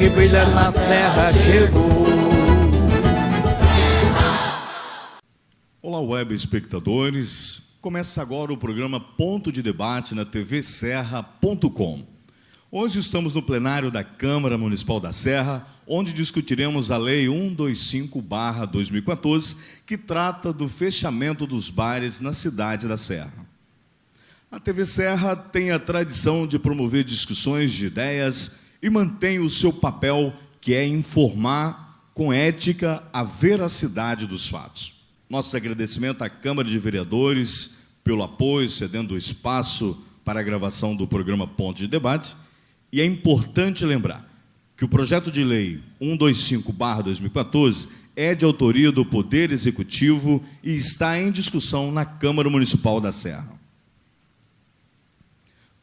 que brilha na serra chegou. Olá, web espectadores. Começa agora o programa Ponto de Debate na tvserra.com. Hoje estamos no plenário da Câmara Municipal da Serra, onde discutiremos a Lei 125/2014, que trata do fechamento dos bares na cidade da Serra. A TV Serra tem a tradição de promover discussões de ideias e mantém o seu papel, que é informar com ética a veracidade dos fatos. Nosso agradecimento à Câmara de Vereadores pelo apoio, cedendo o espaço para a gravação do programa Ponto de Debate. E é importante lembrar que o projeto de lei 125/2014 é de autoria do Poder Executivo e está em discussão na Câmara Municipal da Serra.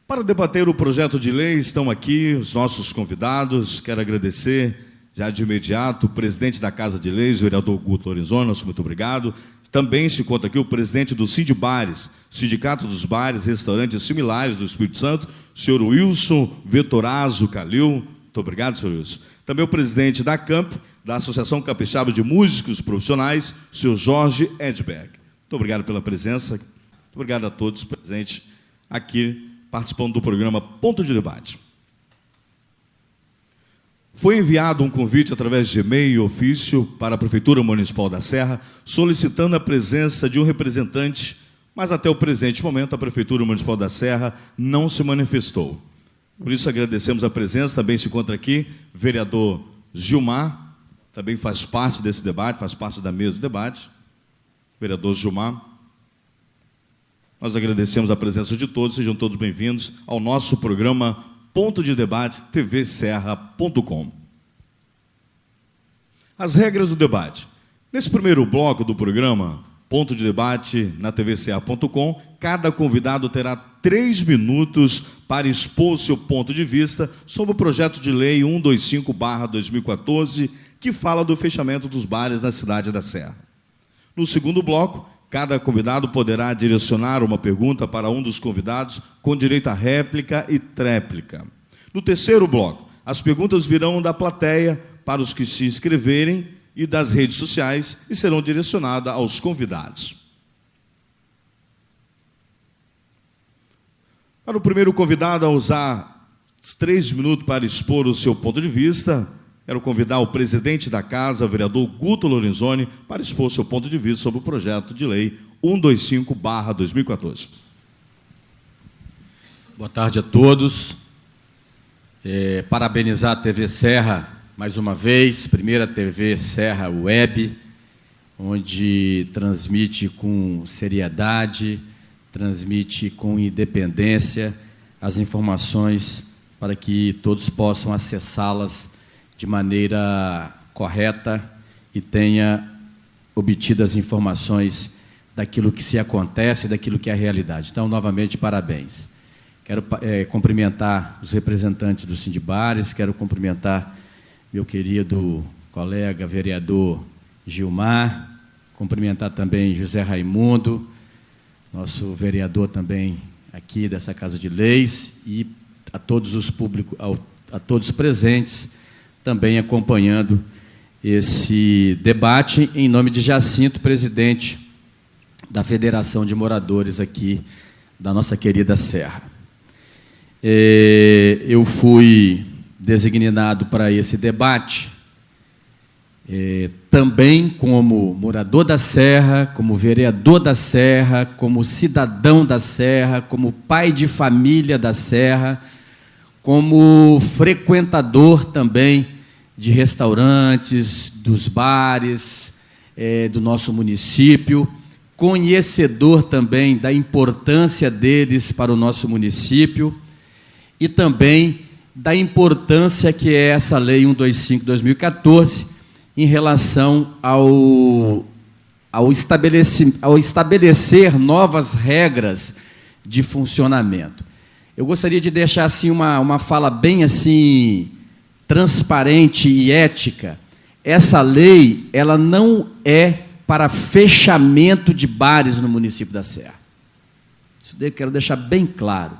Para debater o projeto de lei estão aqui os nossos convidados. Quero agradecer já de imediato o presidente da Casa de Leis, o vereador Guto Lorenzoni, nosso muito obrigado. Também se conta aqui o presidente do Sindibares, Sindicato dos Bares e Restaurantes Similares do Espírito Santo, o senhor Wilson Vettorazzo Calil. Muito obrigado, senhor Wilson. Também o presidente da CAMP, da Associação Capixaba de Músicos Profissionais, o senhor Jorge Edberg. Muito obrigado pela presença. Muito obrigado a todos presentes aqui, participando do programa Ponto de Debate. Foi enviado um convite através de e-mail e ofício para a Prefeitura Municipal da Serra, solicitando a presença de um representante, mas até o presente momento a Prefeitura Municipal da Serra não se manifestou. Por isso agradecemos a presença. Também se encontra aqui o vereador Gilmar, também faz parte desse debate, faz parte da mesa de debate. Vereador Gilmar, nós agradecemos a presença de todos, sejam todos bem-vindos ao nosso programa Ponto de Debate, tvserra.com. As regras do debate. Nesse primeiro bloco do programa Ponto de Debate na tvserra.com, cada convidado terá 3 minutos para expor o seu ponto de vista sobre o projeto de lei 125/2014, que fala do fechamento dos bares na cidade da Serra. No segundo bloco, cada convidado poderá direcionar uma pergunta para um dos convidados com direito a réplica e tréplica. No terceiro bloco, as perguntas virão da plateia para os que se inscreverem e das redes sociais e serão direcionadas aos convidados. Para o primeiro convidado a usar 3 minutos para expor o seu ponto de vista, quero convidar o presidente da Casa, o vereador Guto Lorenzoni, para expor o seu ponto de vista sobre o projeto de lei 125/2014. Boa tarde a todos. Parabenizar a TV Serra mais uma vez, primeira TV Serra Web, onde transmite com seriedade, transmite com independência as informações para que todos possam acessá-las de maneira correta e tenha obtido as informações daquilo que se acontece, daquilo que é a realidade. Então, novamente, parabéns. Quero cumprimentar os representantes do Sindibares, quero cumprimentar meu querido colega vereador Gilmar, cumprimentar também José Raimundo, nosso vereador também aqui dessa Casa de Leis, e a todos os públicos, a todos presentes, também acompanhando esse debate, em nome de Jacinto, presidente da Federação de Moradores aqui da nossa querida Serra. Eu fui designado para esse debate também como morador da Serra, como vereador da Serra, como cidadão da Serra, como pai de família da Serra, como frequentador também de restaurantes, dos bares do nosso município, conhecedor também da importância deles para o nosso município e também da importância que é essa Lei 125/2014 em relação ao estabelecer novas regras de funcionamento. Eu gostaria de deixar assim uma fala bem assim transparente e ética. Essa lei, ela não é para fechamento de bares no município da Serra. Isso daí eu quero deixar bem claro.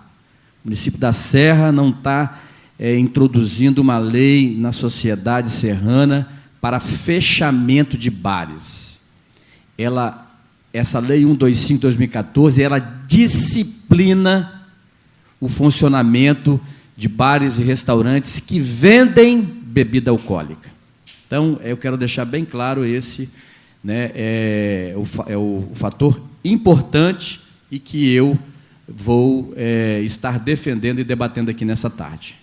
O município da Serra não está introduzindo uma lei na sociedade serrana para fechamento de bares. Essa lei 125/2014, ela disciplina o funcionamento de bares e restaurantes que vendem bebida alcoólica. Então, eu quero deixar bem claro esse, né, o fator importante e que eu vou estar defendendo e debatendo aqui nessa tarde.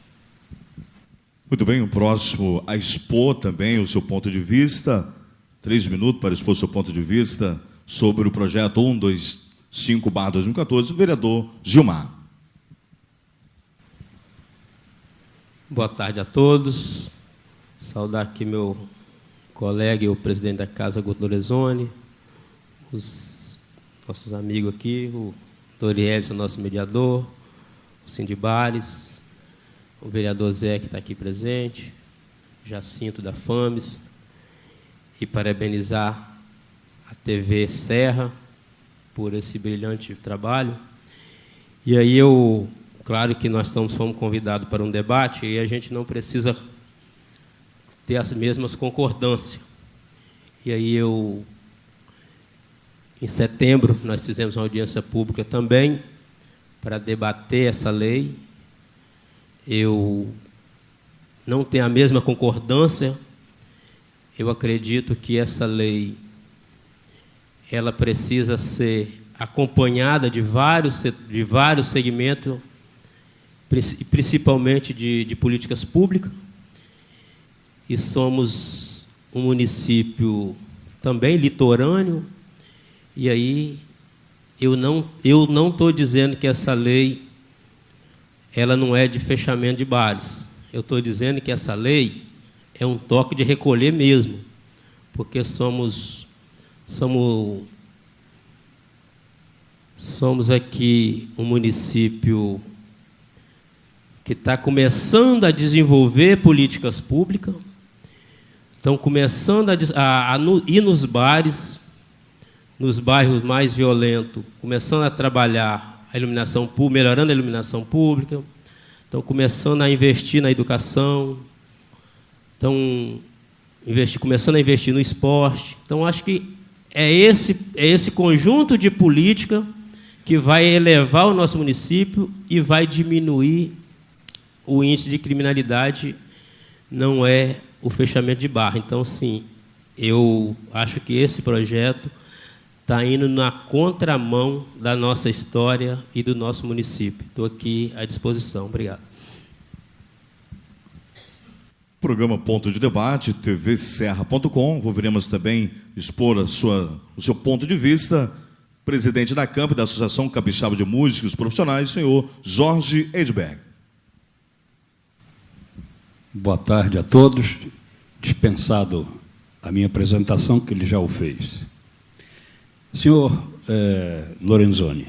Muito bem, o próximo a expor também o seu ponto de vista, 3 minutos para expor o seu ponto de vista sobre o projeto 125/2014, o vereador Gilmar. Boa tarde a todos. Saudar aqui meu colega e o presidente da casa, Guto Lorenzoni, os nossos amigos aqui, o Dorielson, nosso mediador, o Cindy Bares, o vereador Zé, que está aqui presente, Jacinto da FAMES, e parabenizar a TV Serra por esse brilhante trabalho. E aí claro que nós fomos convidados para um debate e a gente não precisa ter as mesmas concordâncias. E aí em setembro, nós fizemos uma audiência pública também para debater essa lei. Eu não tenho a mesma concordância. Eu acredito que essa lei ela precisa ser acompanhada de vários segmentos, principalmente de políticas públicas, e somos um município também litorâneo, e aí eu não estou dizendo que essa lei ela não é de fechamento de bares. Eu estou dizendo que essa lei é um toque de recolher mesmo, porque somos aqui um município que está começando a desenvolver políticas públicas, estão começando a ir nos bares, nos bairros mais violentos, começando a trabalhar a iluminação pública, melhorando a iluminação pública, estão começando a investir na educação, estão começando a investir no esporte. Então, acho que é esse conjunto de política que vai elevar o nosso município e vai diminuir o índice de criminalidade, não é o fechamento de bar. Então, sim, eu acho que esse projeto está indo na contramão da nossa história e do nosso município. Estou aqui à disposição. Obrigado. Programa Ponto de Debate, tvserra.com. Volveremos também expor o seu ponto de vista. Presidente da CAMP, da Associação Capixaba de Músicos Profissionais, senhor Jorge Edberg. Boa tarde a todos. Dispensado a minha apresentação, que ele já o fez. Senhor Lorenzoni,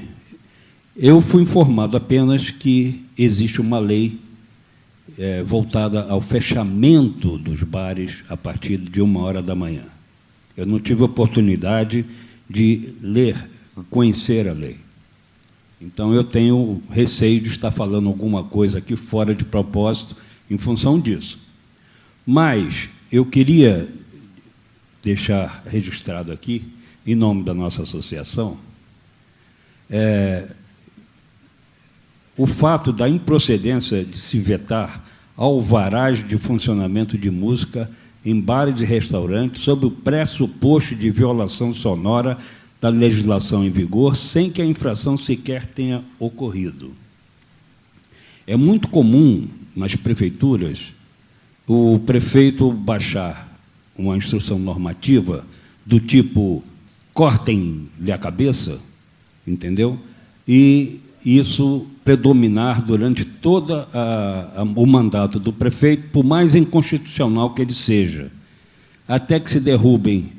eu fui informado apenas que existe uma lei voltada ao fechamento dos bares a partir de 1h da manhã. Eu não tive oportunidade de conhecer a lei. Então, eu tenho receio de estar falando alguma coisa aqui fora de propósito em função disso. Mas eu queria deixar registrado aqui, em nome da nossa associação, o fato da improcedência de se vetar alvarás de funcionamento de música em bares e restaurantes sob o pressuposto de violação sonora da legislação em vigor, sem que a infração sequer tenha ocorrido. É muito comum nas prefeituras o prefeito baixar uma instrução normativa do tipo cortem-lhe a cabeça, entendeu? E isso predominar durante todo o mandato do prefeito, por mais inconstitucional que ele seja, até que se derrubem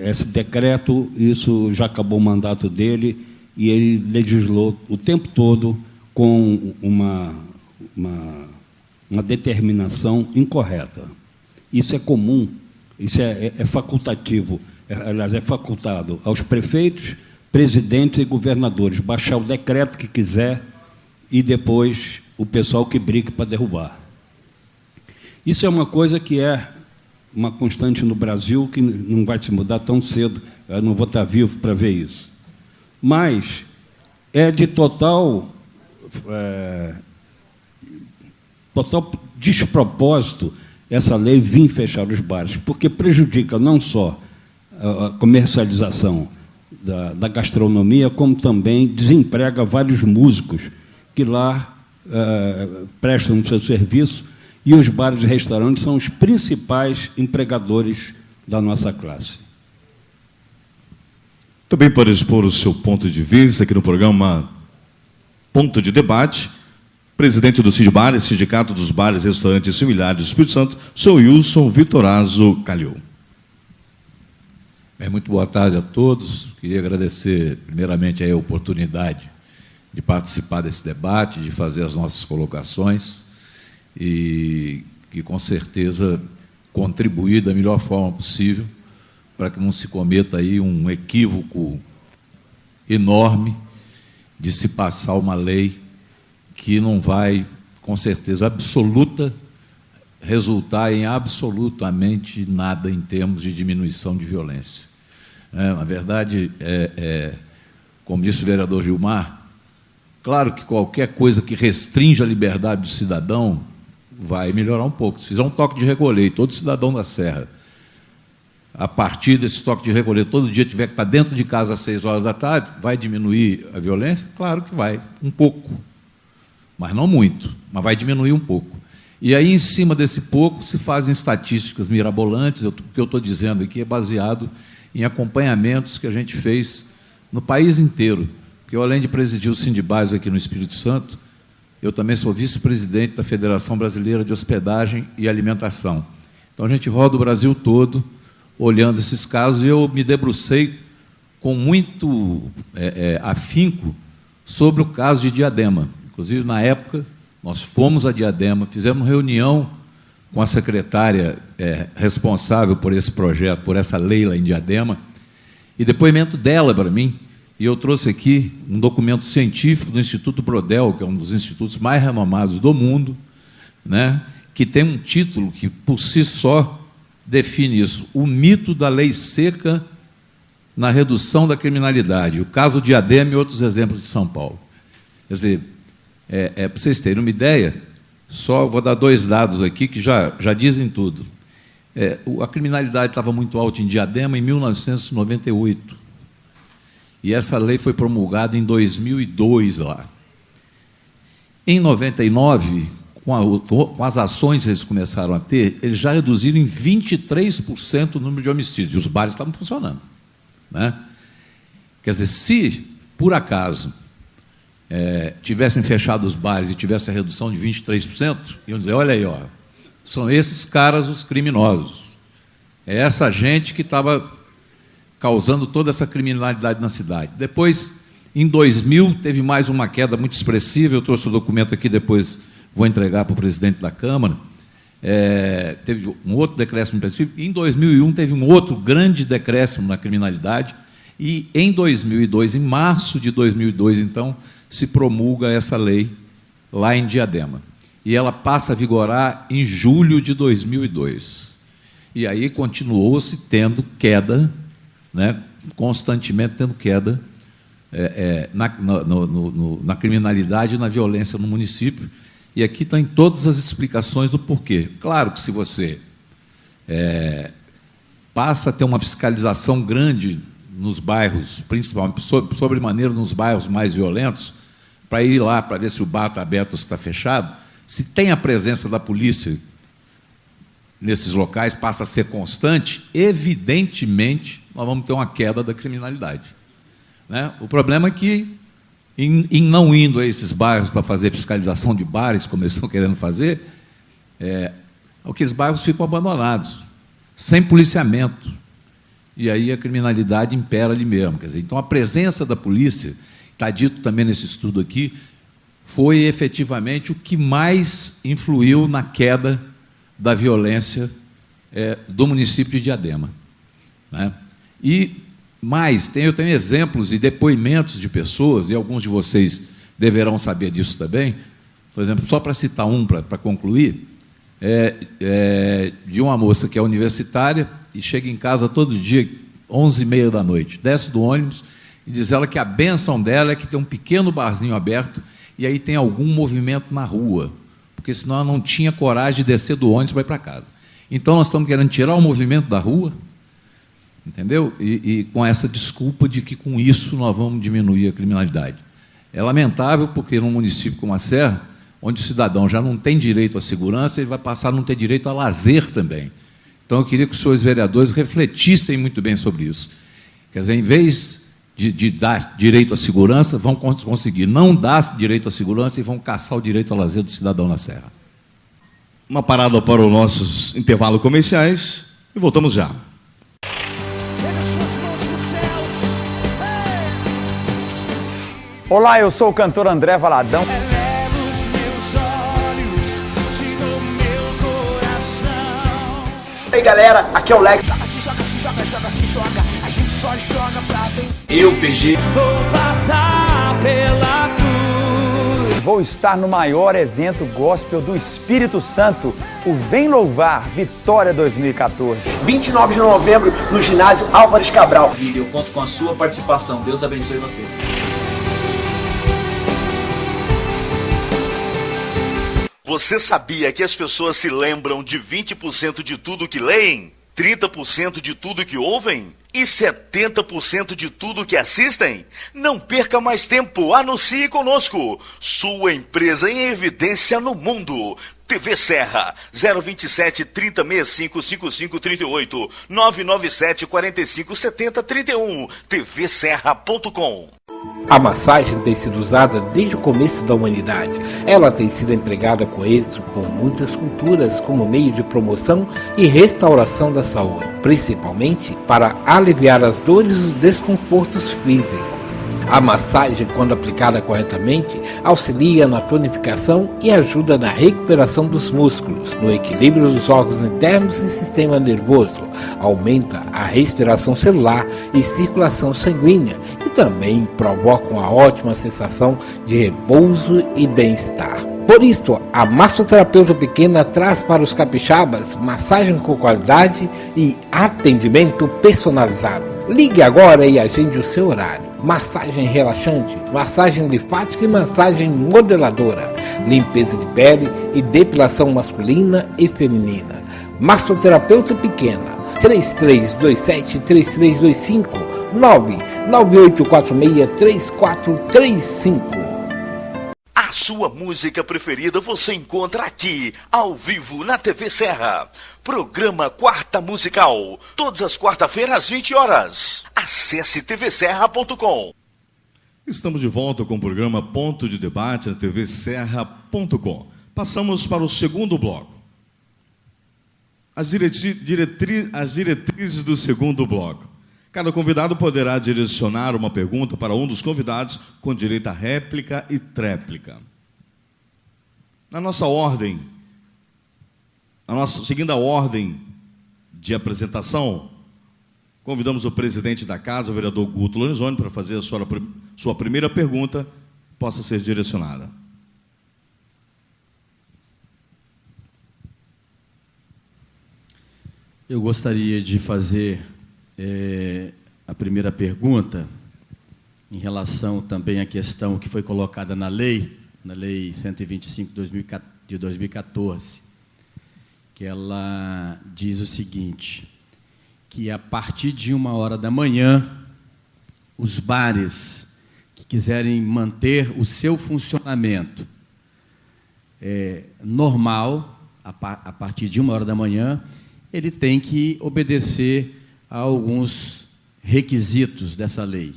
esse decreto. Isso já acabou o mandato dele e ele legislou o tempo todo com uma determinação incorreta. Isso é comum, isso é facultativo, aliás, é facultado aos prefeitos, presidentes e governadores baixar o decreto que quiser e depois o pessoal que briga para derrubar. Isso é uma coisa que é uma constante no Brasil, que não vai se mudar tão cedo, eu não vou estar vivo para ver isso. Mas é de total despropósito essa lei vir fechar os bares, porque prejudica não só a comercialização da gastronomia, como também desemprega vários músicos que lá prestam o seu serviço, e os bares e restaurantes são os principais empregadores da nossa classe. Também para expor o seu ponto de vista aqui no programa Ponto de Debate, presidente do CIDBAR, Sindicato dos Bares, Restaurantes e Similares do Espírito Santo, senhor Wilson Vitorazzo Calil. Muito boa tarde a todos. Queria agradecer, primeiramente, a oportunidade de participar desse debate, de fazer as nossas colocações e que, com certeza, contribuir da melhor forma possível para que não se cometa aí um equívoco enorme de se passar uma lei que não vai, com certeza absoluta, resultar em absolutamente nada em termos de diminuição de violência. Na verdade, como disse o vereador Gilmar, claro que qualquer coisa que restrinja a liberdade do cidadão vai melhorar um pouco. Se fizer um toque de recolher, e todo cidadão da Serra, a partir desse toque de recolher, todo dia tiver que estar dentro de casa às 6 horas da tarde, vai diminuir a violência? Claro que vai, um pouco, mas não muito, mas vai diminuir um pouco. E aí, em cima desse pouco, se fazem estatísticas mirabolantes. O que eu estou dizendo aqui é baseado em acompanhamentos que a gente fez no país inteiro, porque eu, além de presidir o Sindibares aqui no Espírito Santo, eu também sou vice-presidente da Federação Brasileira de Hospedagem e Alimentação. Então, a gente roda o Brasil todo olhando esses casos, e eu me debrucei com muito afinco sobre o caso de Diadema. Inclusive, na época, nós fomos a Diadema, fizemos reunião com a secretária responsável por esse projeto, por essa lei lá em Diadema, e depoimento dela para mim, e eu trouxe aqui um documento científico do Instituto Brodel, que é um dos institutos mais renomados do mundo, né, que tem um título que, por si só, define isso: o mito da lei seca na redução da criminalidade. O caso Diadema e outros exemplos de São Paulo. Quer dizer, para vocês terem uma ideia, só vou dar 2 dados aqui que já dizem tudo. A criminalidade estava muito alta em Diadema em 1998. E essa lei foi promulgada em 2002 lá. Em 99, com as ações que eles começaram a ter, eles já reduziram em 23% o número de homicídios. E os bares estavam funcionando, né? Quer dizer, se, por acaso, tivessem fechado os bares e tivesse a redução de 23%, iam dizer: olha aí, são esses caras os criminosos. É essa gente que estava causando toda essa criminalidade na cidade. Depois, em 2000, teve mais uma queda muito expressiva. Eu trouxe o documento aqui, depois vou entregar para o presidente da Câmara. Teve um outro decréscimo expressivo. Em 2001, teve um outro grande decréscimo na criminalidade. E, em 2002, em março de 2002, então, se promulga essa lei lá em Diadema. E ela passa a vigorar em julho de 2002. E aí continuou-se tendo queda, né, constantemente tendo queda na criminalidade e na violência no município. E aqui estão todas as explicações do porquê. Claro que, se você passa a ter uma fiscalização grande nos bairros, principalmente, sobremaneira nos bairros mais violentos, para ir lá para ver se o bar está aberto ou se está fechado, se tem a presença da polícia nesses locais, passa a ser constante, evidentemente nós vamos ter uma queda da criminalidade, né? O problema é que, em não indo a esses bairros para fazer fiscalização de bares, como eles estão querendo fazer, aqueles bairros ficam abandonados, sem policiamento, e aí a criminalidade impera ali mesmo. Quer dizer, então, a presença da polícia, está dito também nesse estudo aqui, foi efetivamente o que mais influiu na queda da violência do município de Diadema, né? E mais, eu tenho exemplos e depoimentos de pessoas, e alguns de vocês deverão saber disso também, Por exemplo, só para citar um, para concluir, de uma moça que é universitária e chega em casa todo dia, 11h30 da noite, desce do ônibus e diz ela que a bênção dela é que tem um pequeno barzinho aberto e aí tem algum movimento na rua, porque senão ela não tinha coragem de descer do ônibus para ir para casa. Então, nós estamos querendo tirar o movimento da rua, entendeu? E com essa desculpa de que, com isso, nós vamos diminuir a criminalidade. É lamentável, porque num município como a Serra, onde o cidadão já não tem direito à segurança, ele vai passar a não ter direito a lazer também. Então, eu queria que os senhores vereadores refletissem muito bem sobre isso. Quer dizer, em vez de dar direito à segurança, vão conseguir não dar direito à segurança e vão caçar o direito ao lazer do cidadão na Serra. Uma parada para os nossos intervalos comerciais e voltamos já. Olá, eu sou o cantor André Valadão. Eleva os meus olhos, te dou meu coração. E aí galera, aqui é o Lex. Joga, se joga, se joga, joga, se joga. A gente só joga pra vencer. Eu, PG. Vou passar pela cruz. Vou estar no maior evento gospel do Espírito Santo, o Vem Louvar Vitória 2014. 29 de novembro, no ginásio Álvares Cabral. Eu conto com a sua participação. Deus abençoe vocês. Você sabia que as pessoas se lembram de 20% de tudo que leem, 30% de tudo que ouvem e 70% de tudo que assistem? Não perca mais tempo, anuncie conosco. Sua empresa em evidência no mundo. TV Serra, 027 3065 5538, 997 45 70 31, tvserra.com. A massagem tem sido usada desde o começo da humanidade. Ela tem sido empregada com êxito por muitas culturas como meio de promoção e restauração da saúde, principalmente para aliviar as dores e os desconfortos físicos. A massagem, quando aplicada corretamente, auxilia na tonificação e ajuda na recuperação dos músculos, no equilíbrio dos órgãos internos e sistema nervoso, aumenta a respiração celular e circulação sanguínea e também provoca uma ótima sensação de repouso e bem-estar. Por isso, a massoterapeuta pequena traz para os capixabas massagem com qualidade e atendimento personalizado. Ligue agora e agende o seu horário. Massagem relaxante, massagem linfática e massagem modeladora, limpeza de pele e depilação masculina e feminina. Massoterapeuta pequena, 3327-3325, 99846-3435. A sua música preferida você encontra aqui, ao vivo, na TV Serra. Programa Quarta Musical, todas as quarta-feiras às 20 horas. Acesse tvserra.com. Estamos de volta com o programa Ponto de Debate na tvserra.com. Passamos para o segundo bloco. As diretrizes do segundo bloco. Cada convidado poderá direcionar uma pergunta para um dos convidados com direito a réplica e tréplica. Na nossa ordem, seguindo a ordem de apresentação, convidamos o presidente da casa, o vereador Guto Lorenzoni, para fazer a sua primeira pergunta, possa ser direcionada. Eu gostaria de fazer a primeira pergunta em relação também à questão que foi colocada na Lei 125 de 2014, que ela diz o seguinte, que a partir de 1h da manhã, os bares que quiserem manter o seu funcionamento normal, a partir de 1h da manhã, ele tem que obedecer a alguns requisitos dessa lei,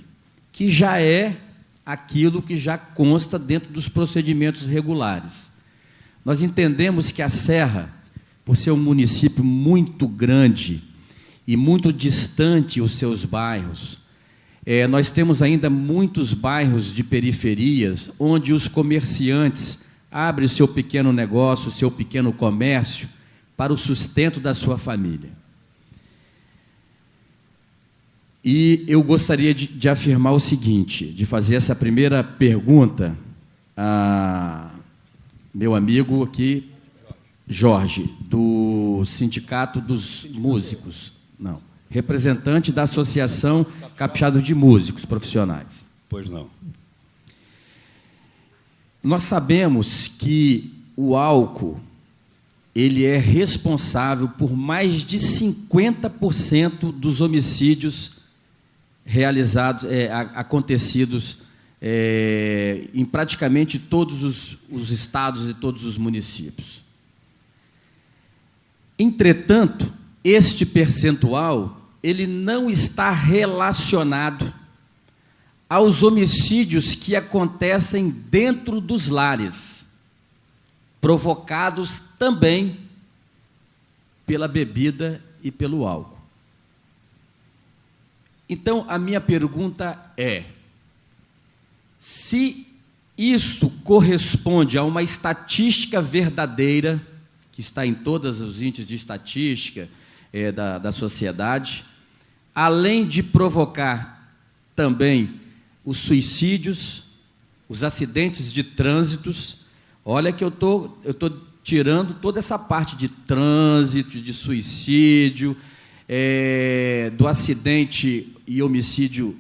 que já é aquilo que já consta dentro dos procedimentos regulares. Nós entendemos que a Serra, por ser um município muito grande e muito distante os seus bairros, nós temos ainda muitos bairros de periferias onde os comerciantes abrem o seu pequeno negócio, o seu pequeno comércio para o sustento da sua família. E eu gostaria de afirmar o seguinte, de fazer essa primeira pergunta meu amigo aqui, Jorge, do Sindicato dos Músicos. Não, representante da Associação Capixaba de Músicos Profissionais. Pois não. Nós sabemos que o álcool ele é responsável por mais de 50% dos homicídios realizados, acontecidos em praticamente todos os estados e todos os municípios. Entretanto, este percentual ele não está relacionado aos homicídios que acontecem dentro dos lares, provocados também pela bebida e pelo álcool. Então, a minha pergunta é: se isso corresponde a uma estatística verdadeira, que está em todos os índices de estatística da sociedade, além de provocar também os suicídios, os acidentes de trânsitos. Olha que eu tô tirando toda essa parte de trânsito, de suicídio, do acidente e homicídio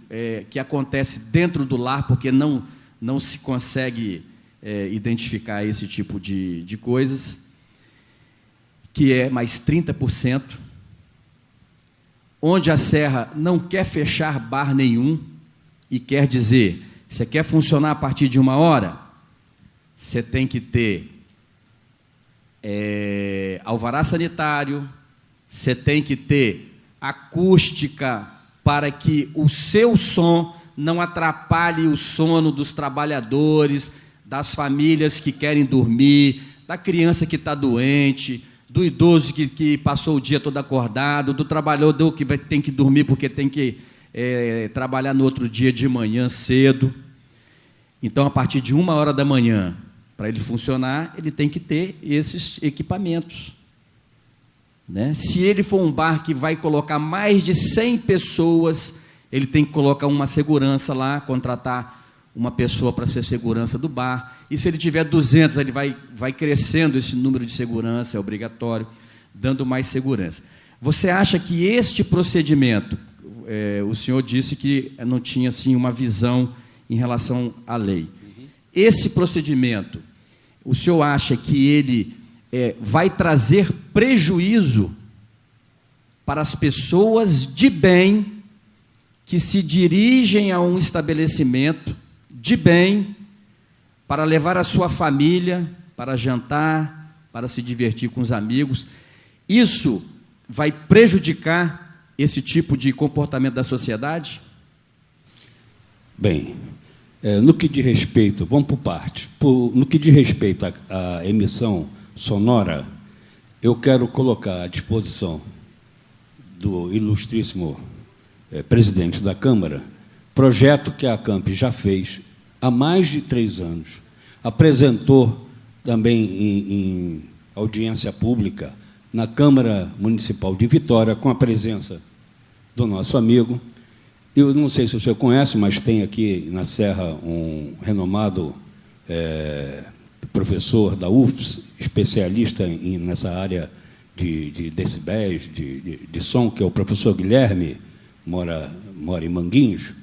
que acontece dentro do lar, porque não se consegue identificar esse tipo de coisas, que é mais 30%, onde a Serra não quer fechar bar nenhum, e quer dizer, você quer funcionar a partir de 1 hora? Você tem que ter alvará sanitário, você tem que ter acústica para que o seu som não atrapalhe o sono dos trabalhadores, das famílias que querem dormir, da criança que está doente, do idoso que passou o dia todo acordado, do trabalhador que tem que dormir porque tem que trabalhar no outro dia de manhã cedo. Então, a partir de 1 hora da manhã, para ele funcionar, ele tem que ter esses equipamentos, né? Se ele for um bar que vai colocar mais de 100 pessoas, ele tem que colocar uma segurança lá, contratar uma pessoa para ser segurança do bar. E se ele tiver 200, ele vai crescendo esse número de segurança, é obrigatório, dando mais segurança. Você acha que este procedimento, o senhor disse que não tinha assim, uma visão em relação à lei. Esse procedimento, o senhor acha que ele vai trazer prejuízo para as pessoas de bem que se dirigem a um estabelecimento de bem para levar a sua família para jantar, para se divertir com os amigos? Isso vai prejudicar esse tipo de comportamento da sociedade? Bem, no que diz respeito, vamos por partes. No que diz respeito à emissão sonora, eu quero colocar à disposição do ilustríssimo presidente da Câmara, projeto que a ACAMP já fez há mais de 3 anos, apresentou também em audiência pública na Câmara Municipal de Vitória, com a presença do nosso amigo. Eu não sei se o senhor conhece, mas tem aqui na Serra um renomado professor da UFS, especialista nessa área de decibéis, de som, que é o professor Guilherme, mora em Manguinhos.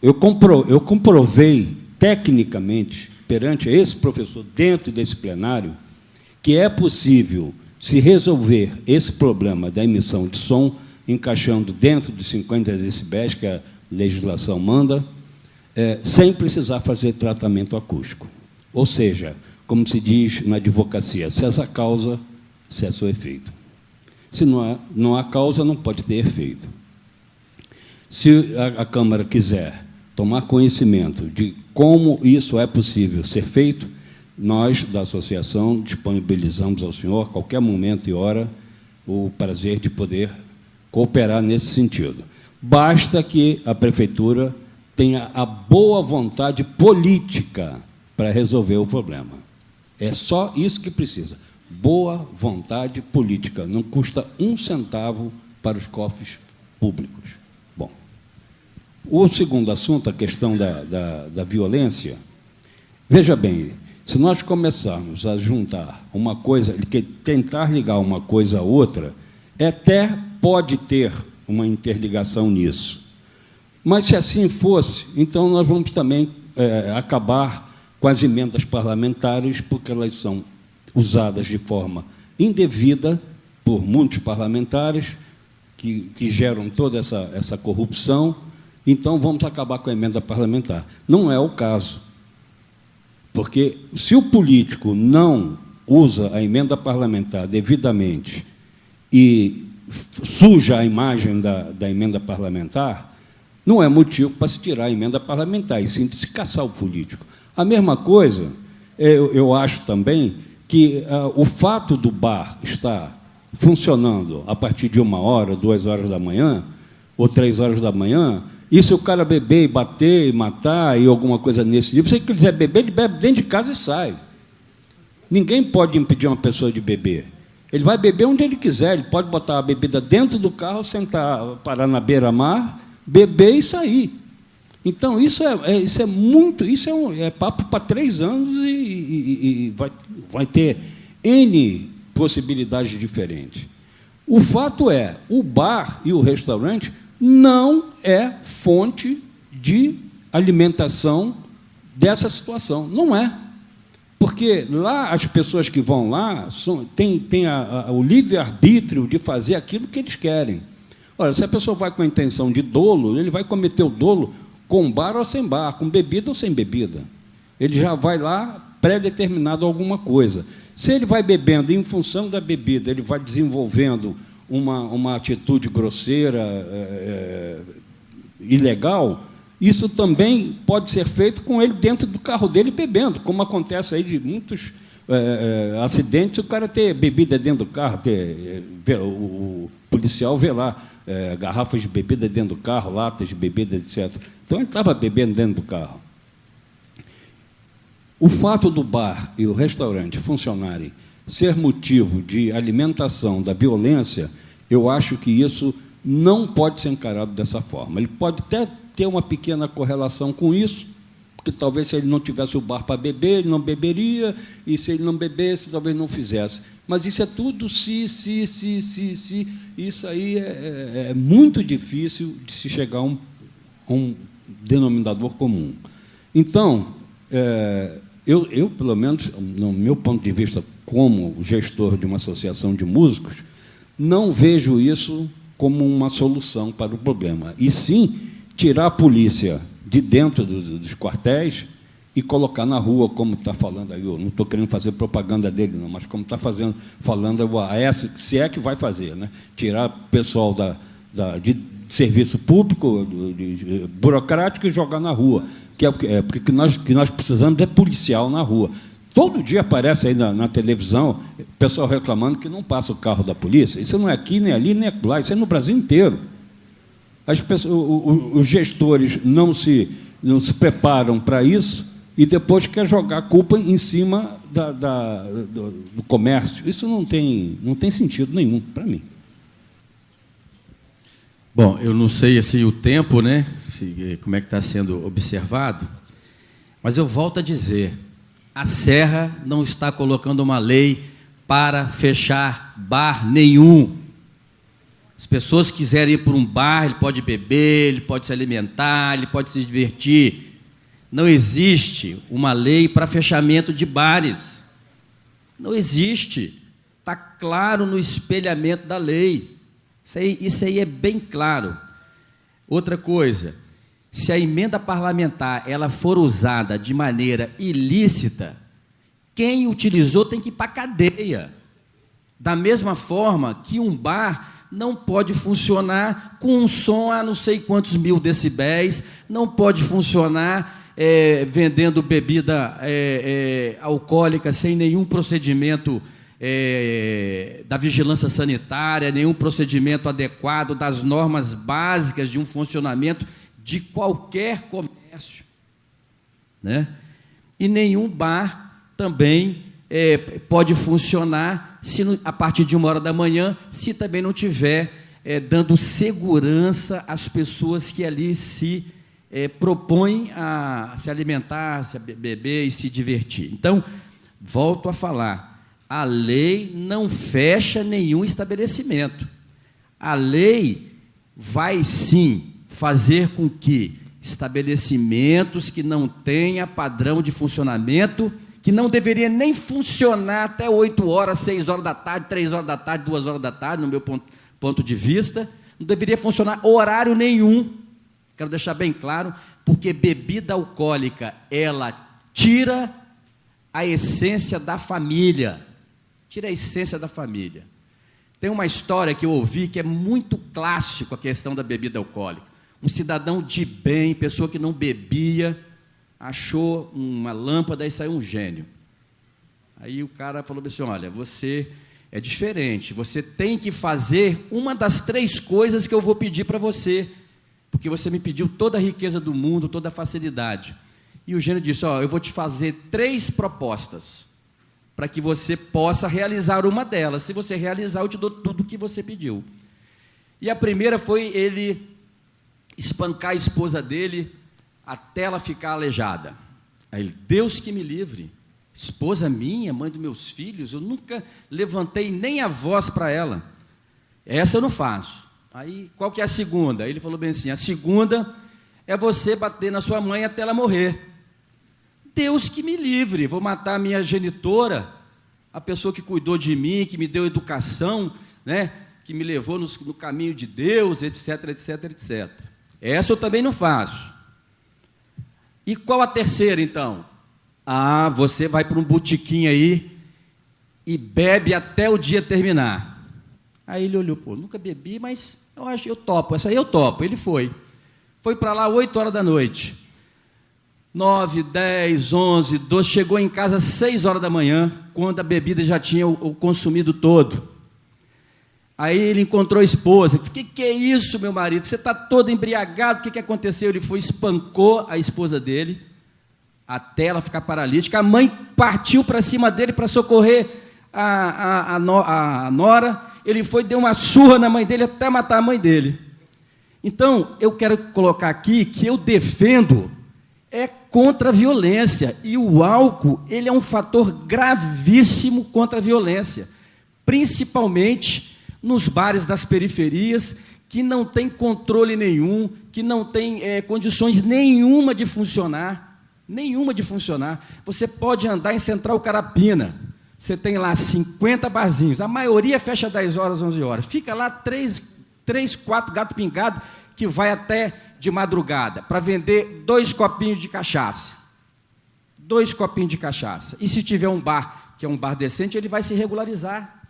Eu comprovei tecnicamente, perante esse professor, dentro desse plenário, que é possível se resolver esse problema da emissão de som encaixando dentro de 50 decibéis, que a legislação manda, sem precisar fazer tratamento acústico. Ou seja, como se diz na advocacia, cessa a causa, cessa o efeito. Se não há causa, não pode ter efeito. Se a Câmara quiser tomar conhecimento de como isso é possível ser feito, nós, da associação, disponibilizamos ao senhor, a qualquer momento e hora, o prazer de poder cooperar nesse sentido. Basta que a Prefeitura tenha a boa vontade política para resolver o problema. É só isso que precisa. Boa vontade política. Não custa 1 centavo para os cofres públicos. Bom, o segundo assunto, a questão da violência. Veja bem, Se nós começarmos a juntar uma coisa, tentar ligar uma coisa a outra, até pode ter uma interligação nisso. Mas, se assim fosse, então nós vamos também acabar com as emendas parlamentares, porque elas são usadas de forma indevida por muitos parlamentares, que geram toda essa corrupção. Então, vamos acabar com a emenda parlamentar. Não é o caso. Porque, se o político não usa a emenda parlamentar devidamente e suja a imagem da emenda parlamentar, não é motivo para se tirar a emenda parlamentar, e sim de se caçar o político. A mesma coisa, eu acho também que o fato do bar estar funcionando a partir de 1h, 2h da manhã, ou 3h da manhã, e se o cara beber e bater e matar e alguma coisa nesse nível, se ele quiser beber, ele bebe dentro de casa e sai. Ninguém pode impedir uma pessoa de beber. Ele vai beber onde ele quiser, ele pode botar a bebida dentro do carro, sentar, parar na beira-mar, beber e sair. Então, isso é papo para 3 anos e vai ter N possibilidades diferentes. O fato é, o bar e o restaurante não é fonte de alimentação dessa situação. Não é. Porque lá, as pessoas que vão lá têm o livre-arbítrio de fazer aquilo que eles querem. Olha, se a pessoa vai com a intenção de dolo, ele vai cometer o dolo com bar ou sem bar, com bebida ou sem bebida. Ele já vai lá pré-determinado alguma coisa. Se ele vai bebendo em função da bebida, ele vai desenvolvendo uma atitude grosseira, ilegal, isso também pode ser feito com ele dentro do carro dele bebendo, como acontece aí de muitos acidentes, o cara ter bebida dentro do carro, o policial vê lá garrafas de bebida dentro do carro, latas de bebida, etc. Então, ele estava bebendo dentro do carro. O fato do bar e o restaurante funcionarem, ser motivo de alimentação da violência, eu acho que isso não pode ser encarado dessa forma. Ele pode até ter uma pequena correlação com isso, porque talvez, se ele não tivesse o bar para beber, ele não beberia, e se ele não bebesse, talvez não fizesse. Mas isso é tudo se. Isso aí é muito difícil de se chegar a um denominador comum. Então, eu, pelo menos, no meu ponto de vista, como gestor de uma associação de músicos, não vejo isso como uma solução para o problema. E sim, tirar a polícia de dentro dos quartéis e colocar na rua, como está falando aí, eu não estou querendo fazer propaganda dele, não, mas como está falando a essa, se é que vai fazer, né? Tirar o pessoal de serviço público, burocrático, e jogar na rua, porque que nós precisamos é policial na rua. Todo dia aparece aí na televisão o pessoal reclamando que não passa o carro da polícia. Isso não é aqui, nem ali, nem lá, isso é no Brasil inteiro. Os gestores não se preparam para isso e depois quer jogar a culpa em cima do comércio. Isso não tem sentido nenhum para mim. Bom, eu não sei assim, o tempo, né? Como é que está sendo observado, mas eu volto a dizer, a Serra não está colocando uma lei para fechar bar nenhum. As pessoas que quiserem ir para um bar, ele pode beber, ele pode se alimentar, ele pode se divertir. Não existe uma lei para fechamento de bares. Não existe. Está claro no espelhamento da lei. Isso aí é bem claro. Outra coisa, se a emenda parlamentar ela for usada de maneira ilícita, quem utilizou tem que ir para a cadeia. Da mesma forma que um bar não pode funcionar com um som a não sei quantos mil decibéis, não pode funcionar vendendo bebida alcoólica sem nenhum procedimento da vigilância sanitária, nenhum procedimento adequado das normas básicas de um funcionamento de qualquer comércio, né? E nenhum bar também pode funcionar a partir de 1h da manhã, se também não tiver dando segurança às pessoas que ali se propõem a se alimentar, se beber e se divertir. Então, volto a falar, a lei não fecha nenhum estabelecimento. A lei vai, sim, fazer com que estabelecimentos que não tenham padrão de funcionamento, que não deveria nem funcionar até 8 horas, 6 horas da tarde, 3 horas da tarde, 2 horas da tarde, no meu ponto de vista, não deveria funcionar horário nenhum. Quero deixar bem claro, porque bebida alcoólica, ela tira a essência da família. Tira a essência da família. Tem uma história que eu ouvi que é muito clássico, a questão da bebida alcoólica. Um cidadão de bem, pessoa que não bebia, achou uma lâmpada e saiu um gênio. Aí o cara falou assim, olha, você é diferente, você tem que fazer uma das 3 coisas que eu vou pedir para você, porque você me pediu toda a riqueza do mundo, toda a facilidade. E o gênio disse, eu vou te fazer 3 propostas, para que você possa realizar uma delas. Se você realizar, eu te dou tudo o que você pediu. E a primeira foi ele espancar a esposa dele até ela ficar aleijada. Aí ele, Deus que me livre, esposa minha, mãe dos meus filhos, eu nunca levantei nem a voz para ela. Essa eu não faço. Aí, qual que é a segunda? Ele falou bem assim, a segunda é você bater na sua mãe até ela morrer. Deus que me livre, vou matar a minha genitora, a pessoa que cuidou de mim, que me deu educação, né, que me levou no caminho de Deus, etc, etc, etc. Essa eu também não faço. E qual a terceira, então? Você vai para um botequim aí e bebe até o dia terminar. Aí ele olhou, nunca bebi, mas eu topo, essa aí eu topo. Ele foi para lá 8 horas da noite, 9, 10, 11, 12, chegou em casa às 6 horas da manhã, quando a bebida já tinha o consumido todo. Aí ele encontrou a esposa, o que é isso, meu marido, você está todo embriagado, o que aconteceu? Ele foi, espancou a esposa dele, até ela ficar paralítica, a mãe partiu para cima dele para socorrer a nora, ele foi, deu uma surra na mãe dele, até matar a mãe dele. Então, eu quero colocar aqui que eu defendo contra a violência, e o álcool, ele é um fator gravíssimo contra a violência, principalmente nos bares das periferias, que não tem controle nenhum, que não tem condições nenhuma de funcionar, Você pode andar em Central Carapina, você tem lá 50 barzinhos, a maioria fecha 10 horas, 11 horas, fica lá 3, 4 gato pingado, que vai até de madrugada, para vender 2 copinhos de cachaça. 2 copinhos de cachaça. E se tiver um bar, que é um bar decente, ele vai se regularizar.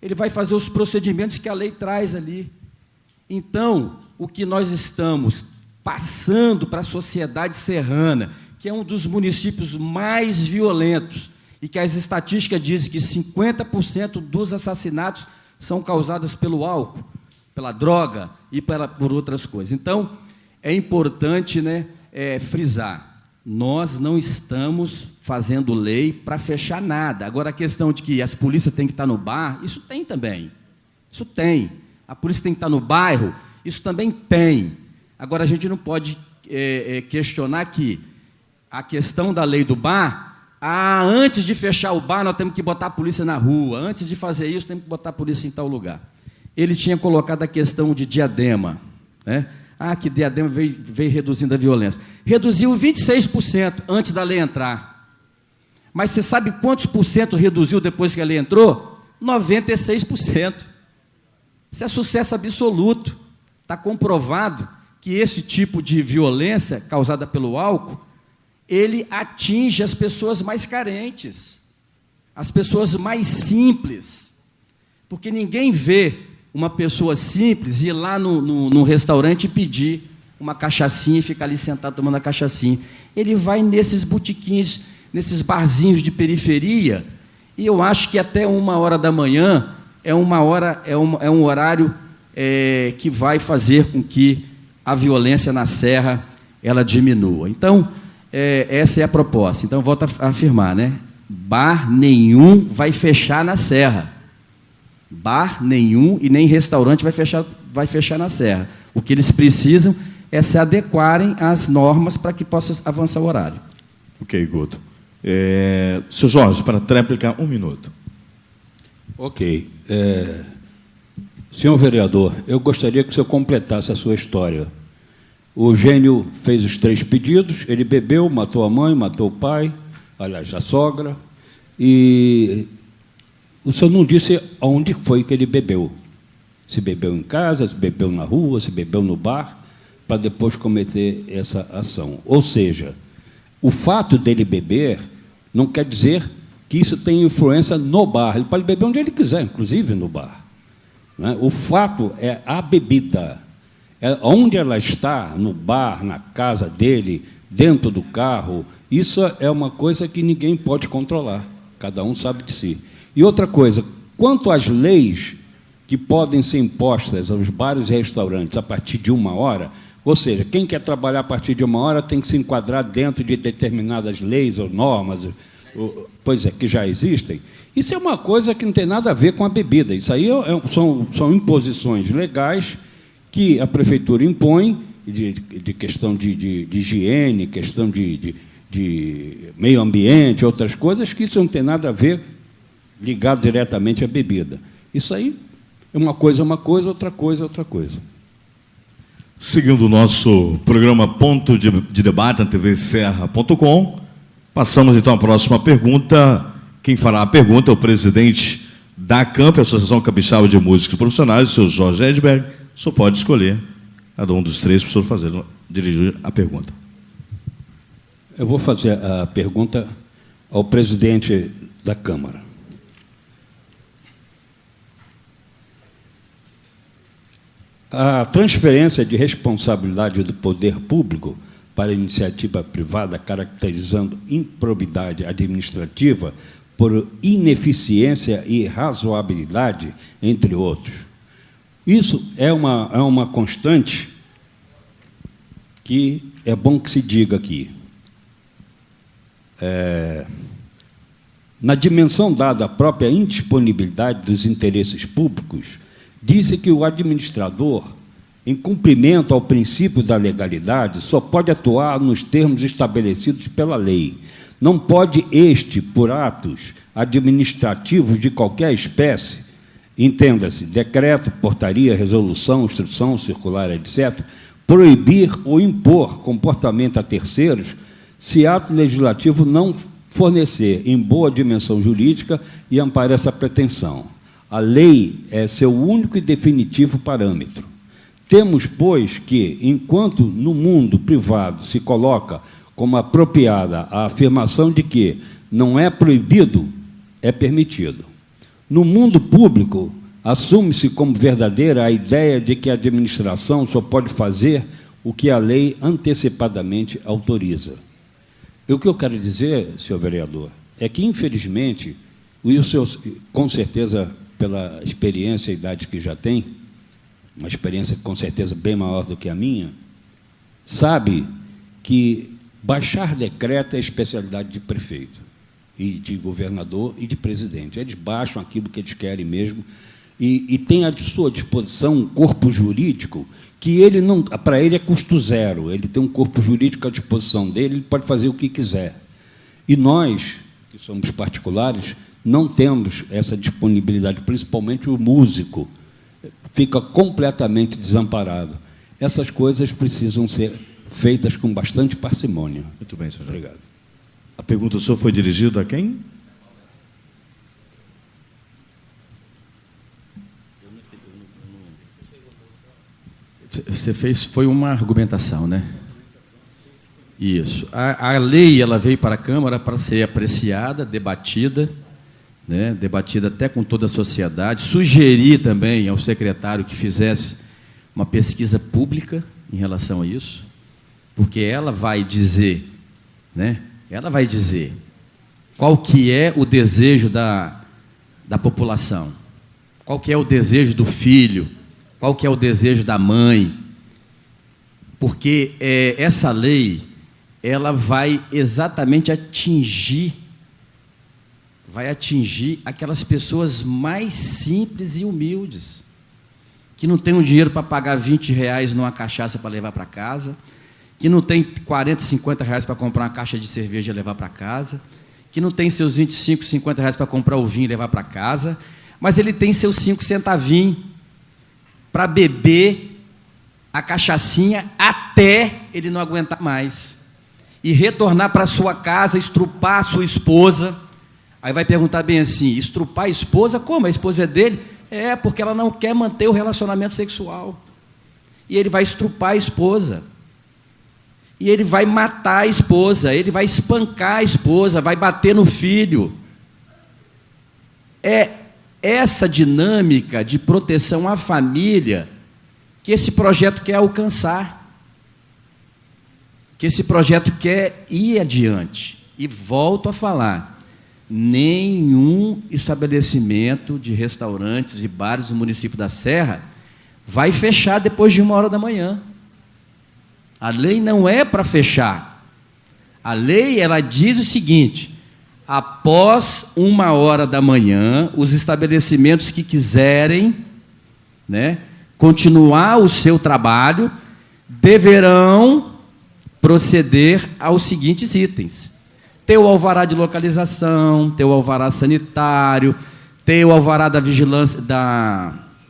Ele vai fazer os procedimentos que a lei traz ali. Então, o que nós estamos passando para a sociedade serrana, que é um dos municípios mais violentos, e que as estatísticas dizem que 50% dos assassinatos são causados pelo álcool, pela droga e por outras coisas. Então, é importante, frisar, nós não estamos fazendo lei para fechar nada. Agora, a questão de que as polícias têm que estar no bar, isso tem também. Isso tem. A polícia tem que estar no bairro, isso também tem. Agora, a gente não pode questionar que a questão da lei do bar, antes de fechar o bar, nós temos que botar a polícia na rua, antes de fazer isso, temos que botar a polícia em tal lugar. Ele tinha colocado a questão de Diadema, né? Que Diadema veio reduzindo a violência. Reduziu 26% antes da lei entrar. Mas você sabe quantos por cento reduziu depois que a lei entrou? 96%. Isso é sucesso absoluto. Está comprovado que esse tipo de violência causada pelo álcool, ele atinge as pessoas mais carentes, as pessoas mais simples. Porque ninguém vê uma pessoa simples ir lá no restaurante e pedir uma cachaçinha e ficar ali sentado tomando a cachaçinha. Ele vai nesses botiquins, nesses barzinhos de periferia, e eu acho que até 1 hora da manhã é um horário que vai fazer com que a violência na Serra ela diminua. Então, essa é a proposta. Então, volto a afirmar, bar nenhum vai fechar na Serra. Bar nenhum e nem restaurante vai fechar na Serra. O que eles precisam é se adequarem às normas para que possa avançar o horário. Ok, Guto. Seu Jorge, para a tréplica, 1 minuto. Ok. Senhor vereador, eu gostaria que o senhor completasse a sua história. O Gênio fez os 3 pedidos, ele bebeu, matou a mãe, matou o pai, aliás, a sogra, e o senhor não disse aonde foi que ele bebeu. Se bebeu em casa, se bebeu na rua, se bebeu no bar, para depois cometer essa ação. Ou seja, o fato dele beber não quer dizer que isso tem influência no bar. Ele pode beber onde ele quiser, inclusive no bar. Né? O fato é a bebida. Onde ela está, no bar, na casa dele, dentro do carro, isso é uma coisa que ninguém pode controlar. Cada um sabe de si. E outra coisa, quanto às leis que podem ser impostas aos bares e restaurantes a partir de 1 hora, ou seja, quem quer trabalhar a partir de 1 hora tem que se enquadrar dentro de determinadas leis ou normas, que já existem. Isso é uma coisa que não tem nada a ver com a bebida. Isso aí são imposições legais que a prefeitura impõe, de questão de higiene, questão de meio ambiente, outras coisas, que isso não tem nada a ver ligado diretamente à bebida. Isso aí é uma coisa, outra coisa, outra coisa. Seguindo o nosso programa Ponto de Debate na TV Serra.com, passamos então à próxima pergunta. Quem fará a pergunta é o presidente da CAMP, Associação Capixaba de Músicos Profissionais, o seu Jorge Edberg. O senhor pode escolher cada um dos 3 para o senhor dirigir a pergunta. Eu vou fazer a pergunta ao presidente da Câmara. A transferência de responsabilidade do poder público para a iniciativa privada, caracterizando improbidade administrativa por ineficiência e razoabilidade, entre outros. Isso é uma constante que é bom que se diga aqui. Na dimensão dada à própria indisponibilidade dos interesses públicos, diz-se que o administrador, em cumprimento ao princípio da legalidade, só pode atuar nos termos estabelecidos pela lei. Não pode por atos administrativos de qualquer espécie, entenda-se, decreto, portaria, resolução, instrução, circular, etc., proibir ou impor comportamento a terceiros se ato legislativo não fornecer em boa dimensão jurídica e ampare essa pretensão. A lei é seu único e definitivo parâmetro. Temos, pois, que, enquanto no mundo privado se coloca como apropriada a afirmação de que não é proibido, é permitido. No mundo público, assume-se como verdadeira a ideia de que a administração só pode fazer o que a lei antecipadamente autoriza. E o que eu quero dizer, senhor vereador, é que, infelizmente, e o senhor, com certeza, pela experiência e idade que já tem, uma experiência com certeza bem maior do que a minha, sabe que baixar decreto é a especialidade de prefeito, e de governador e de presidente. Eles baixam aquilo que eles querem mesmo, e tem à sua disposição um corpo jurídico que ele não, para ele é custo zero, ele tem um corpo jurídico à disposição dele, ele pode fazer o que quiser. E nós, que somos particulares, não temos essa disponibilidade, principalmente o músico, fica completamente desamparado. Essas coisas precisam ser feitas com bastante parcimônia. Muito bem, senhor. Obrigado. A pergunta do senhor foi dirigida a quem? Você fez, foi uma argumentação, né? Isso. A lei, ela veio para a Câmara para ser apreciada, debatida, né? Debatida até com toda a sociedade. Sugeri também ao secretário que fizesse uma pesquisa pública em relação a isso, porque ela vai dizer, né? Ela vai dizer qual que é o desejo da população, qual que é o desejo do filho, qual que é o desejo da mãe, porque essa lei, ela vai exatamente atingir aquelas pessoas mais simples e humildes. que não tem um dinheiro para pagar R$20 numa cachaça para levar para casa, que não tem 40, 50 reais para comprar uma caixa de cerveja e levar para casa, que não tem seus 25, 50 reais para comprar o vinho e levar para casa, mas ele tem seus 5 centavinhos para beber a cachaçinha até ele não aguentar mais. E retornar para sua casa, estrupar a sua esposa. Aí vai perguntar bem assim, estrupar a esposa? Como? A esposa é dele? É, porque ela não quer manter o relacionamento sexual. E ele vai estrupar a esposa. E ele vai matar a esposa, ele vai espancar a esposa, vai bater no filho. É essa dinâmica de proteção à família que esse projeto quer alcançar. Que esse projeto quer ir adiante. E volto a falar, nenhum estabelecimento de restaurantes e bares do município da Serra vai fechar depois de 1h da manhã. A lei não é para fechar. A lei, ela diz o seguinte: após 1h da manhã, os estabelecimentos que quiserem, né, continuar o seu trabalho deverão proceder aos seguintes itens: ter o alvará de localização, ter o alvará sanitário, ter o alvará da vigilância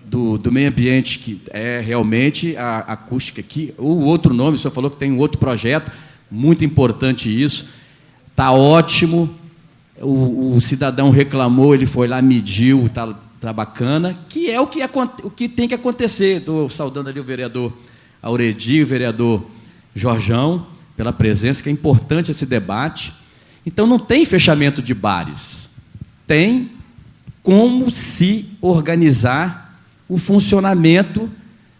do meio ambiente, que é realmente a acústica aqui. O outro nome, o senhor falou que tem um outro projeto, muito importante isso, está ótimo, o cidadão reclamou, ele foi lá, mediu, está bacana, que é o que tem que acontecer. Estou saudando ali o vereador Auredi, o vereador Jorjão, pela presença, que é importante esse debate. Então, não tem fechamento de bares, tem como se organizar o funcionamento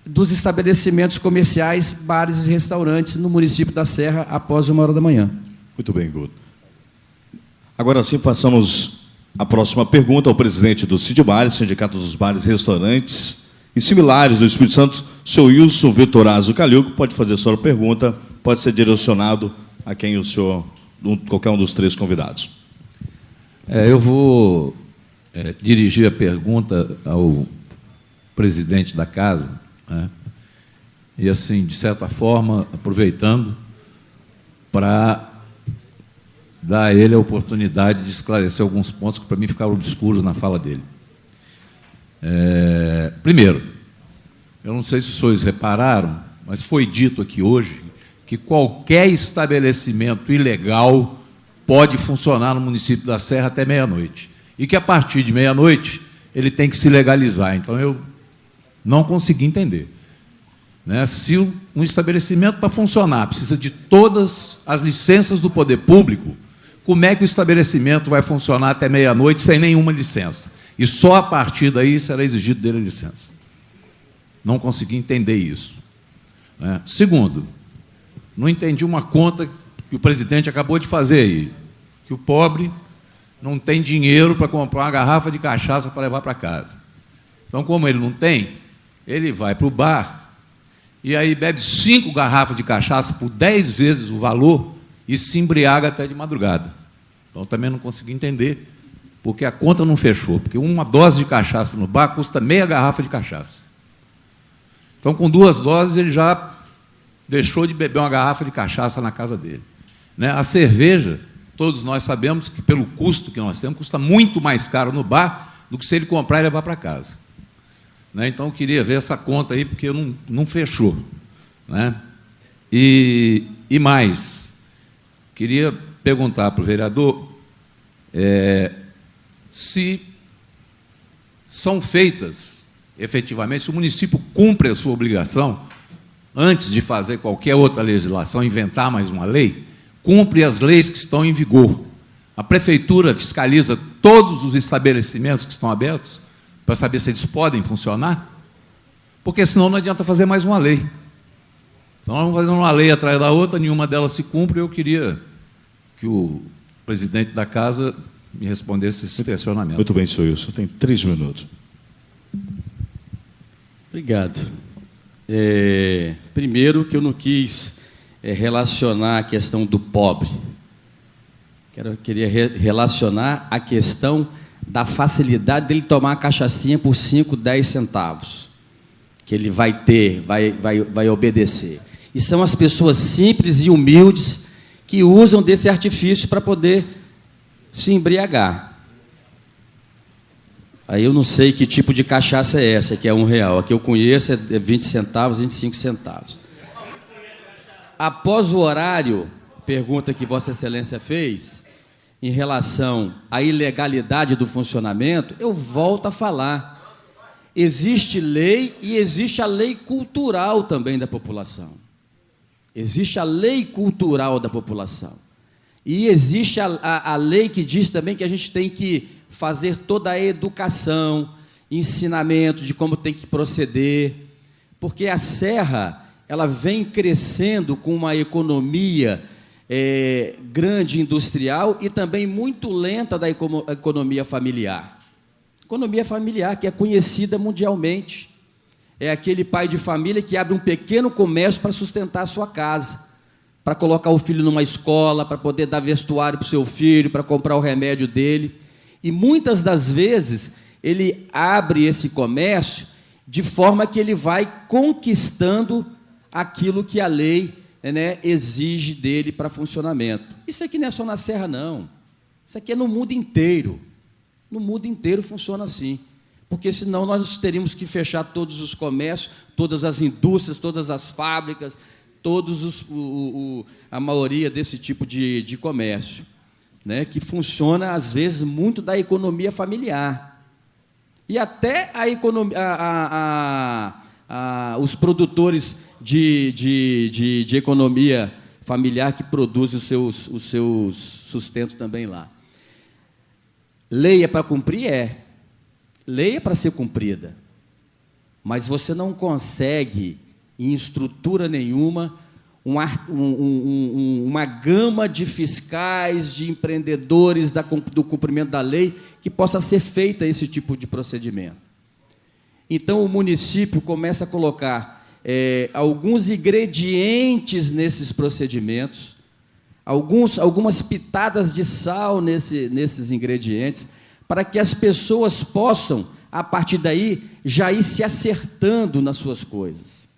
dos estabelecimentos comerciais, bares e restaurantes no município da Serra após 1h da manhã. Muito bem, Guto. Agora sim, passamos à próxima pergunta ao presidente do CIDBares, Sindicato dos Bares e Restaurantes e similares do Espírito Santo, senhor Wilson Vitorazzo Calil, que pode fazer sua pergunta, pode ser direcionado a quem o senhor, qualquer um dos 3 convidados. Eu vou dirigir a pergunta ao presidente da casa, né? E, assim, de certa forma, aproveitando para dar a ele a oportunidade de esclarecer alguns pontos que, para mim, ficaram obscuros na fala dele. Primeiro, eu não sei se os senhores repararam, mas foi dito aqui hoje que qualquer estabelecimento ilegal pode funcionar no município da Serra até meia-noite. E que, a partir de meia-noite, ele tem que se legalizar. Então, eu não consegui entender, né? Se um estabelecimento, para funcionar, precisa de todas as licenças do poder público, como é que o estabelecimento vai funcionar até meia-noite sem nenhuma licença? E só a partir daí será exigido dele a licença. Não consegui entender isso, né? Segundo, não entendi uma conta que o presidente acabou de fazer aí, que o pobre não tem dinheiro para comprar uma garrafa de cachaça para levar para casa. Então, como ele não tem, ele vai para o bar e aí bebe 5 garrafas de cachaça por 10 vezes o valor e se embriaga até de madrugada. Então, também não consegui entender, porque a conta não fechou, porque uma dose de cachaça no bar custa meia garrafa de cachaça. Então, com 2 doses, ele já deixou de beber uma garrafa de cachaça na casa dele, né? A cerveja, todos nós sabemos que, pelo custo que nós temos, custa muito mais caro no bar do que se ele comprar e levar para casa, né? Então, eu queria ver essa conta aí, porque não fechou, né? E mais, queria perguntar para o vereador se são feitas, efetivamente, se o município cumpre a sua obrigação, antes de fazer qualquer outra legislação, inventar mais uma lei, cumpre as leis que estão em vigor. A prefeitura fiscaliza todos os estabelecimentos que estão abertos para saber se eles podem funcionar, porque senão não adianta fazer mais uma lei. Então, nós vamos fazer uma lei atrás da outra, nenhuma delas se cumpre. Eu queria que o presidente da casa me respondesse esse questionamento. Muito bem, senhor Wilson, tem 3 minutos. Obrigado. Primeiro, que eu não quis relacionar a questão do pobre. Queria relacionar a questão da facilidade dele tomar uma cachaçinha por 5, 10 centavos. que ele vai ter, vai obedecer. E são as pessoas simples e humildes que usam desse artifício para poder se embriagar. Aí eu não sei que tipo de cachaça é essa, que é R$1. A que eu conheço é 20 centavos, 25 centavos. Após o horário, pergunta que Vossa Excelência fez, em relação à ilegalidade do funcionamento, eu volto a falar. Existe lei e existe a lei cultural também da população. Existe a lei cultural da população. E existe a lei que diz também que a gente tem que fazer toda a educação, ensinamento de como tem que proceder, porque a Serra, ela vem crescendo com uma economia grande industrial e também muito lenta da economia familiar. Economia familiar que é conhecida mundialmente. É aquele pai de família que abre um pequeno comércio para sustentar a sua casa, para colocar o filho numa escola, para poder dar vestuário para o seu filho, para comprar o remédio dele. E muitas das vezes ele abre esse comércio de forma que ele vai conquistando aquilo que a lei, né, exige dele para funcionamento. Isso aqui não é só na Serra, não. Isso aqui é no mundo inteiro. No mundo inteiro funciona assim. Porque senão nós teríamos que fechar todos os comércios, todas as indústrias, todas as fábricas, a maioria desse tipo de comércio, né, que funciona, às vezes, muito da economia familiar. E até a economia, os produtores de economia familiar que produzem os seus sustentos também lá. Lei é para cumprir? É. Lei é para ser cumprida. Mas você não consegue, em estrutura nenhuma, uma gama de fiscais, de empreendedores do cumprimento da lei que possa ser feita esse tipo de procedimento. Então, o município começa a colocar alguns ingredientes nesses procedimentos, algumas pitadas de sal nesses ingredientes, para que as pessoas possam, a partir daí, já ir se acertando nas suas coisas.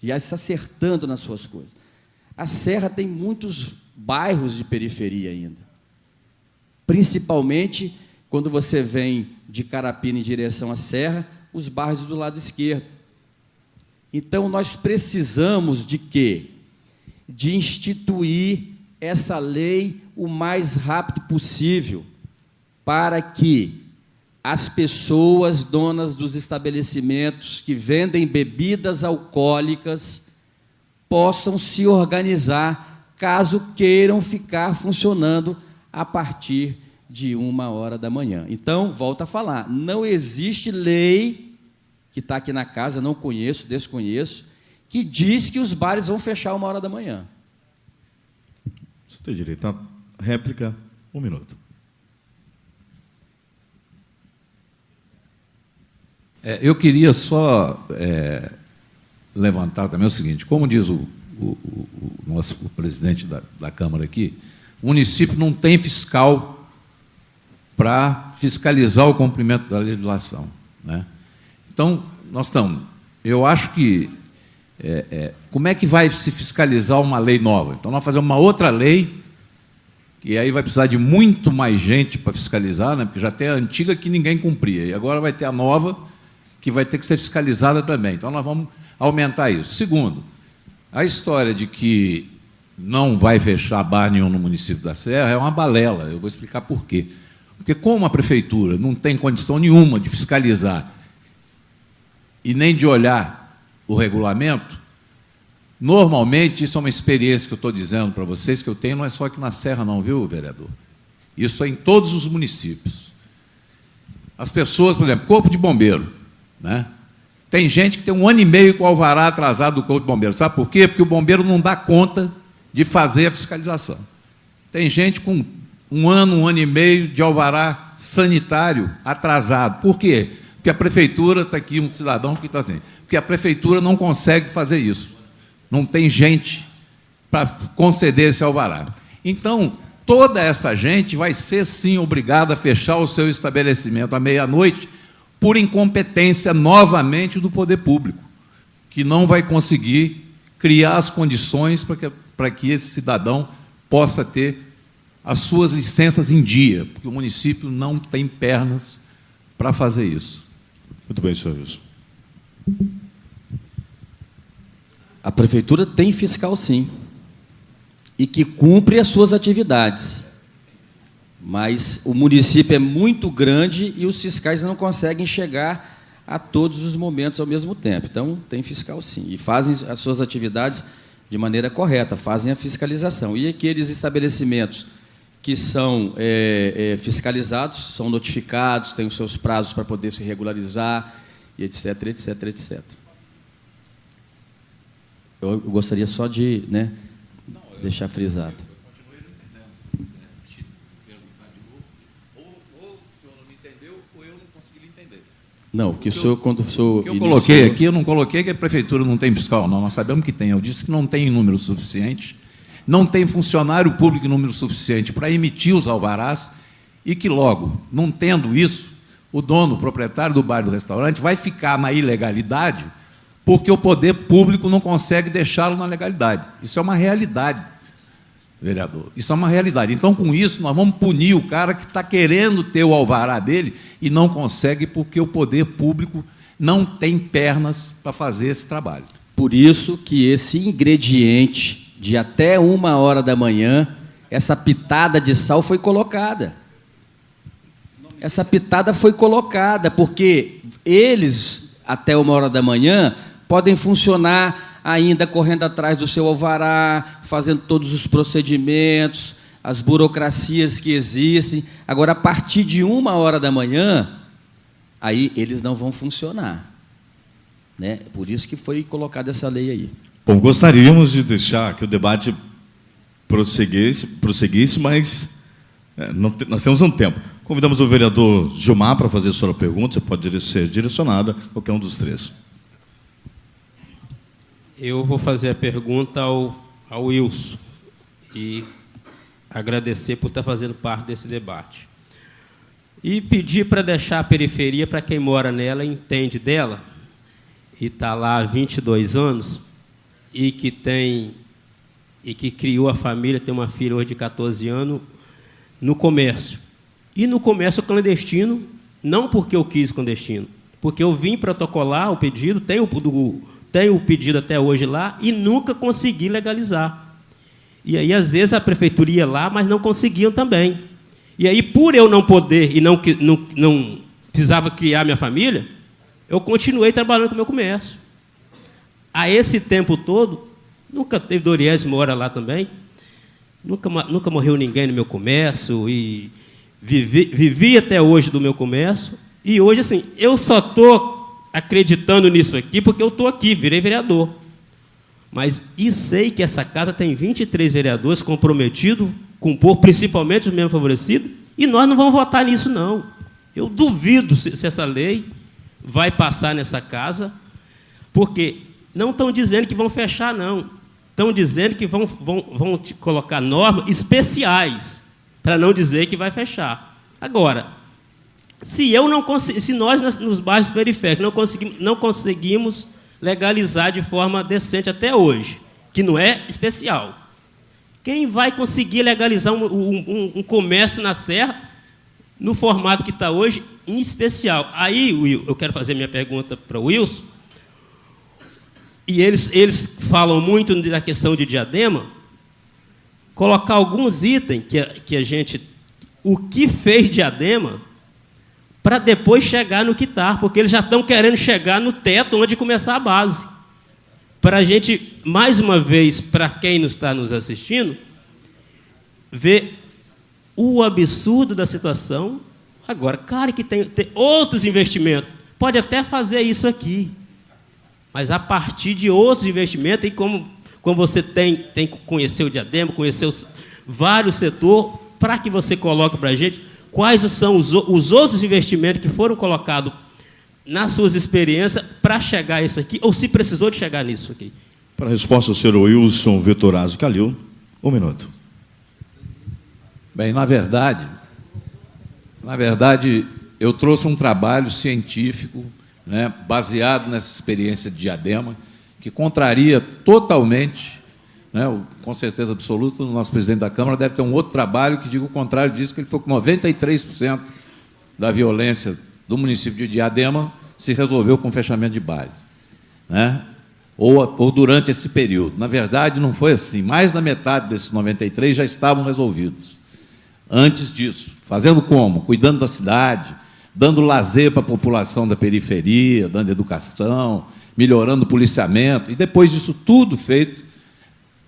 Já se acertando nas suas coisas. A Serra tem muitos bairros de periferia ainda. Principalmente quando você vem de Carapina em direção à Serra, os bairros do lado esquerdo. Então, nós precisamos de quê? De instituir essa lei o mais rápido possível, para que as pessoas, donas dos estabelecimentos que vendem bebidas alcoólicas, possam se organizar, caso queiram ficar funcionando a partir de 1h da manhã. Então, volto a falar, não existe lei, que está aqui na casa, não conheço, desconheço, que diz que os bares vão fechar 1h da manhã. Você tem direito a réplica, 1 minuto. Eu queria só levantar também o seguinte, como diz o presidente da Câmara aqui, o município não tem fiscal para fiscalizar o cumprimento da legislação, né? Então, eu acho que, como é que vai se fiscalizar uma lei nova? Então, nós fazemos uma outra lei, e aí vai precisar de muito mais gente para fiscalizar, né? Porque já tem a antiga que ninguém cumpria, e agora vai ter a nova, que vai ter que ser fiscalizada também. Então, nós vamos aumentar isso. Segundo, a história de que não vai fechar bar nenhum no município da Serra é uma balela. Eu vou explicar por quê. Porque, como a prefeitura não tem condição nenhuma de fiscalizar e nem de olhar o regulamento, normalmente, isso é uma experiência que eu estou dizendo para vocês, que eu tenho, não é só aqui na Serra não, viu, vereador? Isso é em todos os municípios. As pessoas, por exemplo, Corpo de Bombeiro, né? Tem gente que tem 1 ano e meio com o alvará atrasado do Corpo de Bombeiro. Sabe por quê? Porque o bombeiro não dá conta de fazer a fiscalização. Tem gente com 1 ano, 1 ano e meio de alvará sanitário atrasado. Por quê? Porque a prefeitura, está aqui um cidadão que está assim, porque a prefeitura não consegue fazer isso. Não tem gente para conceder esse alvará. Então, toda essa gente vai ser, sim, obrigada a fechar o seu estabelecimento à meia-noite, por incompetência, novamente, do poder público, que não vai conseguir criar as condições para que esse cidadão possa ter as suas licenças em dia, porque o município não tem pernas para fazer isso. Muito bem, senhor Wilson. A prefeitura tem fiscal, sim, e que cumpre as suas atividades. Mas o município é muito grande e os fiscais não conseguem chegar a todos os momentos ao mesmo tempo. Então, tem fiscal, sim, e fazem as suas atividades de maneira correta, fazem a fiscalização. E aqueles estabelecimentos que são fiscalizados, são notificados, têm os seus prazos para poder se regularizar, e etc, etc, etc. Eu gostaria só de deixar frisado. Não, que o senhor, quando o senhor... O que eu coloquei aqui, eu não coloquei que a prefeitura não tem fiscal, não. Nós sabemos que tem. Eu disse que não tem número suficiente, não tem funcionário público em número suficiente para emitir os alvarás e que, logo, não tendo isso, o dono, o proprietário do bar e do restaurante vai ficar na ilegalidade porque o poder público não consegue deixá-lo na legalidade. Isso é uma realidade, vereador. Isso é uma realidade. Então, com isso, nós vamos punir o cara que está querendo ter o alvará dele e não consegue porque o poder público não tem pernas para fazer esse trabalho. Por isso que esse ingrediente de até 1h da manhã, essa pitada de sal foi colocada. Essa pitada foi colocada porque eles, até 1h da manhã, podem funcionar ainda correndo atrás do seu alvará, fazendo todos os procedimentos, as burocracias que existem. Agora, a partir de 1h da manhã, aí eles não vão funcionar. Né? Por isso que foi colocada essa lei aí. Bom, gostaríamos de deixar que o debate prosseguisse, mas nós temos um tempo. Convidamos o vereador Gilmar para fazer a sua pergunta. Você pode ser direcionada a qualquer um dos três. Eu vou fazer a pergunta ao Wilson e agradecer por estar fazendo parte desse debate. E pedir para deixar a periferia para quem mora nela e entende dela, e está lá há 22 anos, e que criou a família, tem uma filha hoje de 14 anos, no comércio. E no comércio clandestino, não porque eu quis clandestino, porque eu vim protocolar o pedido, tenho o pedido até hoje lá, e nunca consegui legalizar. E aí, às vezes, a prefeitura ia lá, mas não conseguiam também. E aí, por eu não poder e não precisava criar minha família, eu continuei trabalhando com o meu comércio. A esse tempo todo, nunca teve Doriés, mora lá também, nunca morreu ninguém no meu comércio, e vivi até hoje do meu comércio, e hoje, assim, eu só estou acreditando nisso aqui porque eu estou aqui, virei vereador. Mas sei que essa casa tem 23 vereadores comprometidos com o povo, principalmente os menos favorecidos, e nós não vamos votar nisso, não. Eu duvido se essa lei vai passar nessa casa, porque não estão dizendo que vão fechar, não. Estão dizendo que vão colocar normas especiais, para não dizer que vai fechar. Agora, se nós, nos bairros periféricos, não conseguimos legalizar de forma decente até hoje, que não é especial, quem vai conseguir legalizar um comércio na Serra, no formato que está hoje, em especial? Aí, eu quero fazer minha pergunta para o Wilson, e eles falam muito da questão de Diadema, colocar alguns itens que a gente... O que fez Diadema para depois chegar no que está, porque eles já estão querendo chegar no teto onde começar a base. Para a gente, mais uma vez, para quem não está nos assistindo, ver o absurdo da situação. Agora, claro que tem outros investimentos, pode até fazer isso aqui, mas a partir de outros investimentos, e como você tem que conhecer o Diadema, conhecer vários setores, para que você coloque para a gente quais são os outros investimentos que foram colocados nas suas experiências para chegar a isso aqui, ou se precisou de chegar nisso aqui. Para a resposta, o senhor Wilson Vitorazzo Calil, 1 minuto. Bem, na verdade, eu trouxe um trabalho científico, né, baseado nessa experiência de Diadema, que contraria totalmente, né, com certeza absoluta, o nosso presidente da Câmara deve ter um outro trabalho que diga o contrário disso, que ele falou que 93% da violência do município de Diadema se resolveu com fechamento de bares, né? Ou durante esse período. Na verdade, não foi assim. Mais da metade desses 93 já estavam resolvidos. Antes disso, fazendo como? Cuidando da cidade, dando lazer para a população da periferia, dando educação, melhorando o policiamento. E depois disso tudo feito,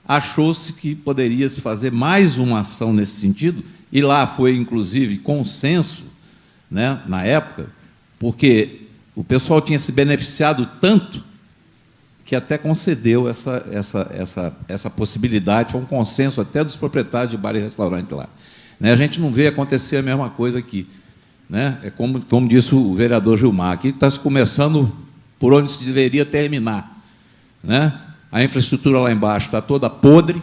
achou-se que poderia se fazer mais uma ação nesse sentido, e lá foi, inclusive, consenso, né, na época, porque o pessoal tinha se beneficiado tanto que até concedeu essa possibilidade, foi um consenso até dos proprietários de bar e restaurante lá. Né, a gente não vê acontecer a mesma coisa aqui. Né? É como disse o vereador Gilmar, aqui está se começando por onde se deveria terminar. Né? A infraestrutura lá embaixo está toda podre,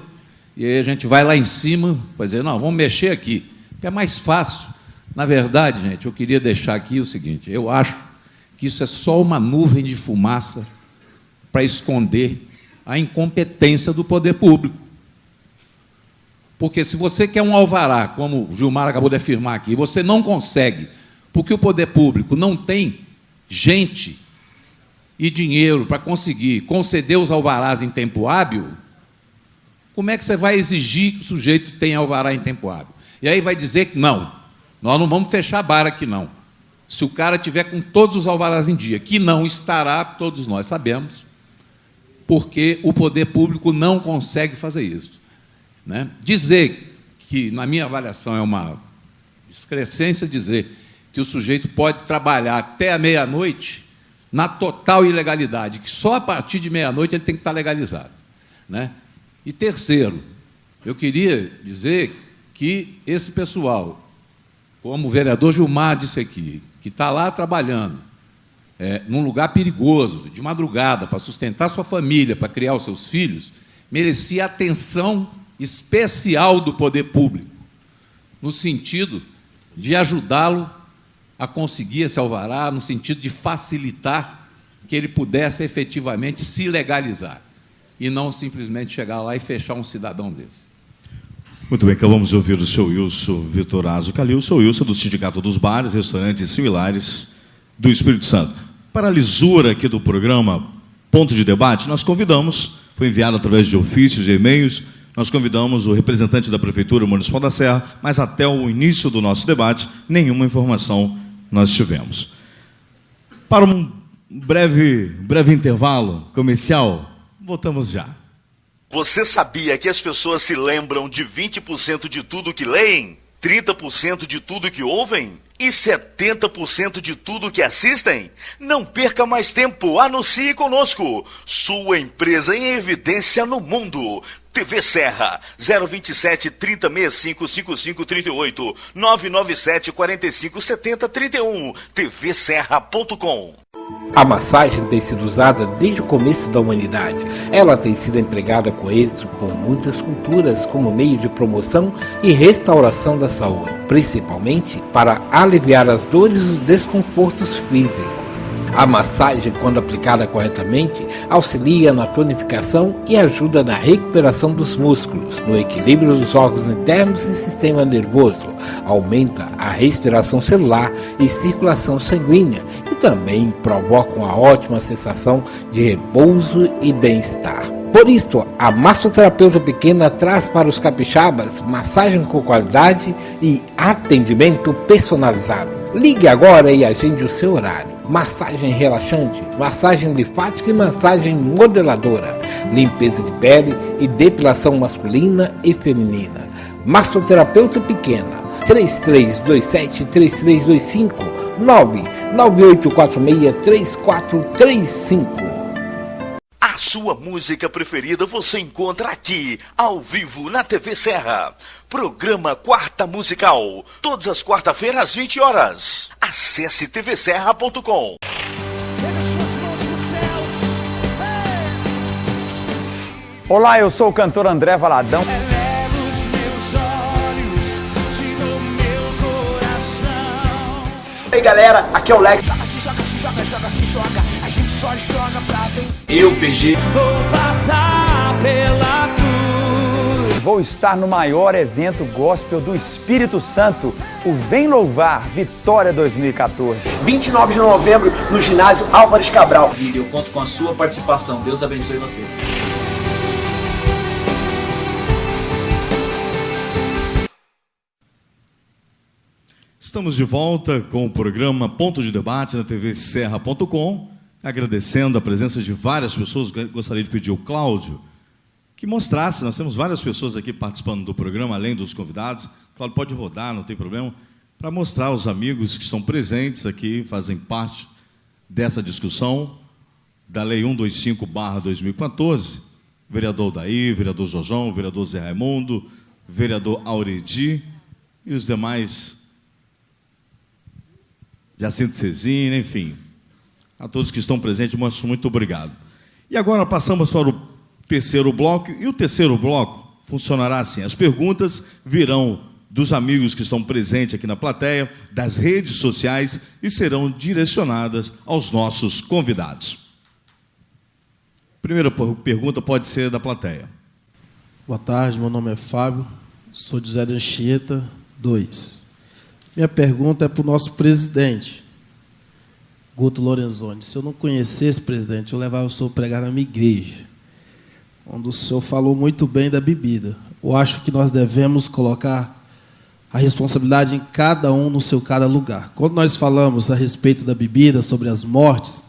e aí a gente vai lá em cima para dizer, não, vamos mexer aqui, porque é mais fácil. Na verdade, gente, eu queria deixar aqui o seguinte, eu acho que isso é só uma nuvem de fumaça para esconder a incompetência do poder público. Porque se você quer um alvará, como o Gilmar acabou de afirmar aqui, e você não consegue, porque o poder público não tem gente e dinheiro para conseguir conceder os alvarás em tempo hábil, como é que você vai exigir que o sujeito tenha alvará em tempo hábil? E aí vai dizer que não, nós não vamos fechar bar aqui, não. Se o cara tiver com todos os alvarás em dia, que não estará, todos nós sabemos, porque o poder público não consegue fazer isso. Né? Dizer que, na minha avaliação, é uma excrescência dizer que o sujeito pode trabalhar até a meia-noite na total ilegalidade, que só a partir de meia-noite ele tem que estar legalizado. Né? E terceiro, eu queria dizer que esse pessoal, como o vereador Gilmar disse aqui, que está lá trabalhando, num lugar perigoso, de madrugada, para sustentar sua família, para criar os seus filhos, merecia atenção especial do poder público, no sentido de ajudá-lo a conseguir esse alvará, no sentido de facilitar que ele pudesse efetivamente se legalizar, e não simplesmente chegar lá e fechar um cidadão desse. Muito bem, acabamos de ouvir o seu Wilson Vitorazzo Calil, o seu Wilson do Sindicato dos Bares, Restaurantes Similares do Espírito Santo. Para a lisura aqui do programa Ponto de Debate, nós convidamos, foi enviado através de ofícios e e-mails, nós convidamos o representante da Prefeitura Municipal da Serra, mas até o início do nosso debate, nenhuma informação nós tivemos. Para um breve intervalo comercial, voltamos já. Você sabia que as pessoas se lembram de 20% de tudo que leem, 30% de tudo que ouvem e 70% de tudo que assistem? Não perca mais tempo, anuncie conosco. Sua empresa em evidência no mundo. TV Serra, 027 3065 5538, 997 45 70 31, tvserra.com. A massagem tem sido usada desde o começo da humanidade. Ela tem sido empregada com êxito por muitas culturas como meio de promoção e restauração da saúde, principalmente para aliviar as dores e os desconfortos físicos. A massagem, quando aplicada corretamente, auxilia na tonificação e ajuda na recuperação dos músculos, no equilíbrio dos órgãos internos e sistema nervoso, aumenta a respiração celular e circulação sanguínea e também provoca uma ótima sensação de repouso e bem-estar. Por isso, a massoterapeuta pequena traz para os capixabas massagem com qualidade e atendimento personalizado. Ligue agora e agende o seu horário. Massagem relaxante, massagem linfática e massagem modeladora, limpeza de pele e depilação masculina e feminina. Massoterapeuta pequena, 3327-3325, 99846-3435. A sua música preferida você encontra aqui, ao vivo, na TV Serra. Programa Quarta Musical, todas as quarta-feiras às 20 horas. Acesse tvserra.com. Olá, eu sou o cantor André Valadão. E aí galera, aqui é o Lex. Joga, se joga, se joga, joga, se joga. A gente só joga pra vencer. Eu, PG. Vou passar pela cruz. Vou estar no maior evento gospel do Espírito Santo, o Vem Louvar Vitória 2014. 29 de novembro, no ginásio Álvares Cabral. E eu conto com a sua participação. Deus abençoe vocês. Estamos de volta com o programa Ponto de Debate na TV Serra.com, agradecendo a presença de várias pessoas. Gostaria de pedir ao Cláudio que mostrasse, nós temos várias pessoas aqui participando do programa, além dos convidados. Cláudio, pode rodar, não tem problema, para mostrar aos amigos que estão presentes aqui, fazem parte dessa discussão da Lei 125/2014, vereador Daí, vereador Jojão, vereador Zé Raimundo, vereador Auredi e os demais, Jacinto Cezina, enfim, a todos que estão presentes, muito obrigado. E agora passamos para o terceiro bloco, e o terceiro bloco funcionará assim: as perguntas virão dos amigos que estão presentes aqui na plateia, das redes sociais, e serão direcionadas aos nossos convidados. Primeira pergunta pode ser da plateia. Boa tarde, meu nome é Fábio, sou de José de Anchieta 2. Minha pergunta é para o nosso presidente, Guto Lorenzoni. Se eu não conhecesse, presidente, eu levava o senhor pregar na minha igreja, onde o senhor falou muito bem da bebida. Eu acho que nós devemos colocar a responsabilidade em cada um no seu cada lugar. Quando nós falamos a respeito da bebida, sobre as mortes,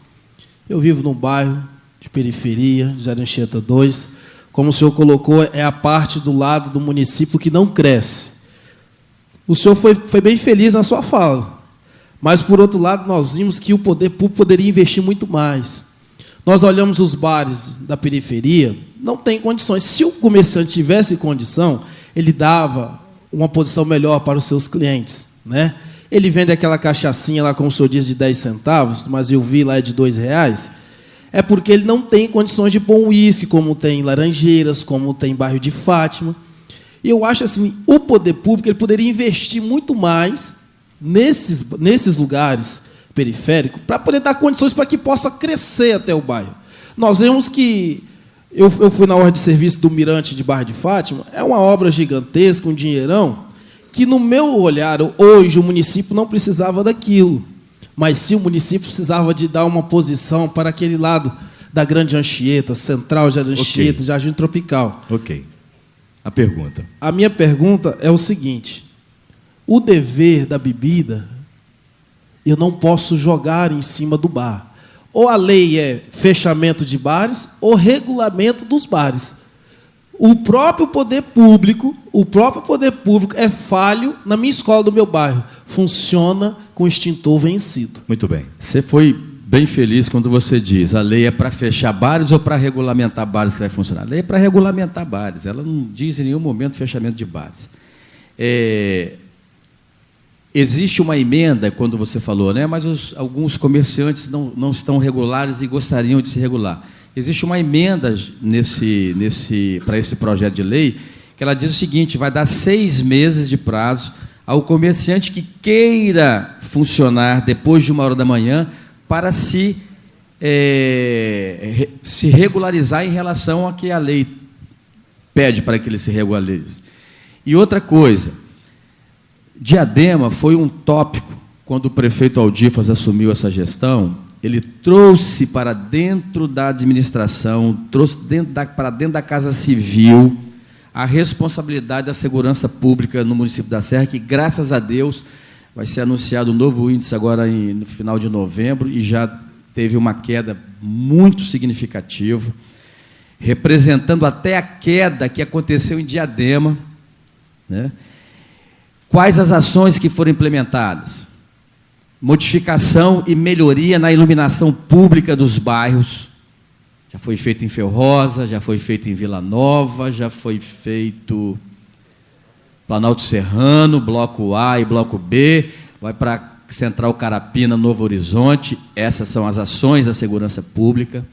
eu vivo num bairro de periferia, José de Anchieta 2, como o senhor colocou, é a parte do lado do município que não cresce. O senhor foi bem feliz na sua fala, mas, por outro lado, nós vimos que o poder público poderia investir muito mais. Nós olhamos os bares da periferia, não tem condições. Se o comerciante tivesse condição, ele dava uma posição melhor para os seus clientes, né? Ele vende aquela cachaçinha lá, como o senhor diz, de 10 centavos, mas eu vi lá é de R$2, é porque ele não tem condições de pôr um uísque, como tem em Laranjeiras, como tem em bairro de Fátima. E eu acho assim, o poder público ele poderia investir muito mais nesses lugares periféricos para poder dar condições para que possa crescer até o bairro. Nós vemos que eu fui na ordem de serviço do Mirante de Barra de Fátima, é uma obra gigantesca, um dinheirão, que, no meu olhar, hoje o município não precisava daquilo, mas sim o município precisava de dar uma posição para aquele lado da Grande Anchieta, Central de Anchieta, Jardim Tropical. Ok. A pergunta. A minha pergunta é o seguinte: o dever da bebida, eu não posso jogar em cima do bar. Ou a lei é fechamento de bares, ou regulamento dos bares. O próprio poder público é falho. Na minha escola do meu bairro, funciona com extintor vencido. Muito bem. Você foi bem feliz quando você diz a lei é para fechar bares ou para regulamentar bares que vai funcionar. A lei é para regulamentar bares, ela não diz em nenhum momento fechamento de bares. Existe uma emenda, quando você falou, né? Mas alguns comerciantes não estão regulares e gostariam de se regular. Existe uma emenda para esse projeto de lei, que ela diz o seguinte: vai dar 6 meses de prazo ao comerciante que queira funcionar depois de 1h da manhã para se regularizar em relação a que a lei pede para que ele se regularize. E outra coisa, Diadema foi um tópico, quando o prefeito Aldifas assumiu essa gestão, ele trouxe para dentro da administração, trouxe para dentro da Casa Civil, a responsabilidade da segurança pública no município da Serra, que, graças a Deus, vai ser anunciado um novo índice agora no final de novembro, e já teve uma queda muito significativa, representando até a queda que aconteceu em Diadema, né? Quais as ações que foram implementadas? Modificação e melhoria na iluminação pública dos bairros. Já foi feito em Ferrosa, já foi feito em Vila Nova, já foi feito Planalto Serrano, Bloco A e Bloco B, vai para Central Carapina, Novo Horizonte. Essas são as ações da segurança pública.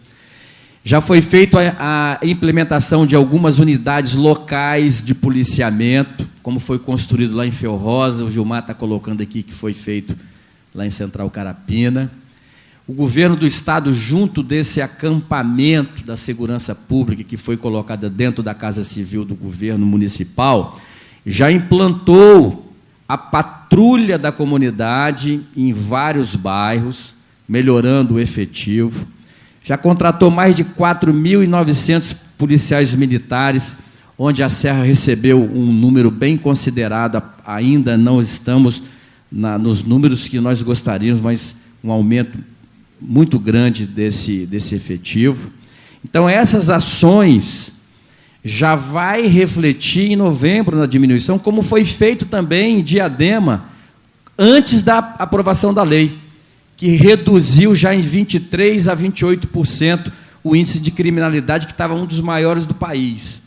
Já foi feita a implementação de algumas unidades locais de policiamento, como foi construído lá em Ferrosa. O Gilmar está colocando aqui que foi feito lá em Central Carapina. O governo do Estado, junto desse acampamento da segurança pública que foi colocada dentro da Casa Civil do governo municipal, já implantou a patrulha da comunidade em vários bairros, melhorando o efetivo. Já contratou mais de 4.900 policiais militares, onde a Serra recebeu um número bem considerado. Ainda não estamos nos números que nós gostaríamos, mas um aumento muito grande desse efetivo. Então, essas ações já vai refletir em novembro na diminuição, como foi feito também em Diadema, antes da aprovação da lei, que reduziu já em 23% a 28% o índice de criminalidade, que estava um dos maiores do país.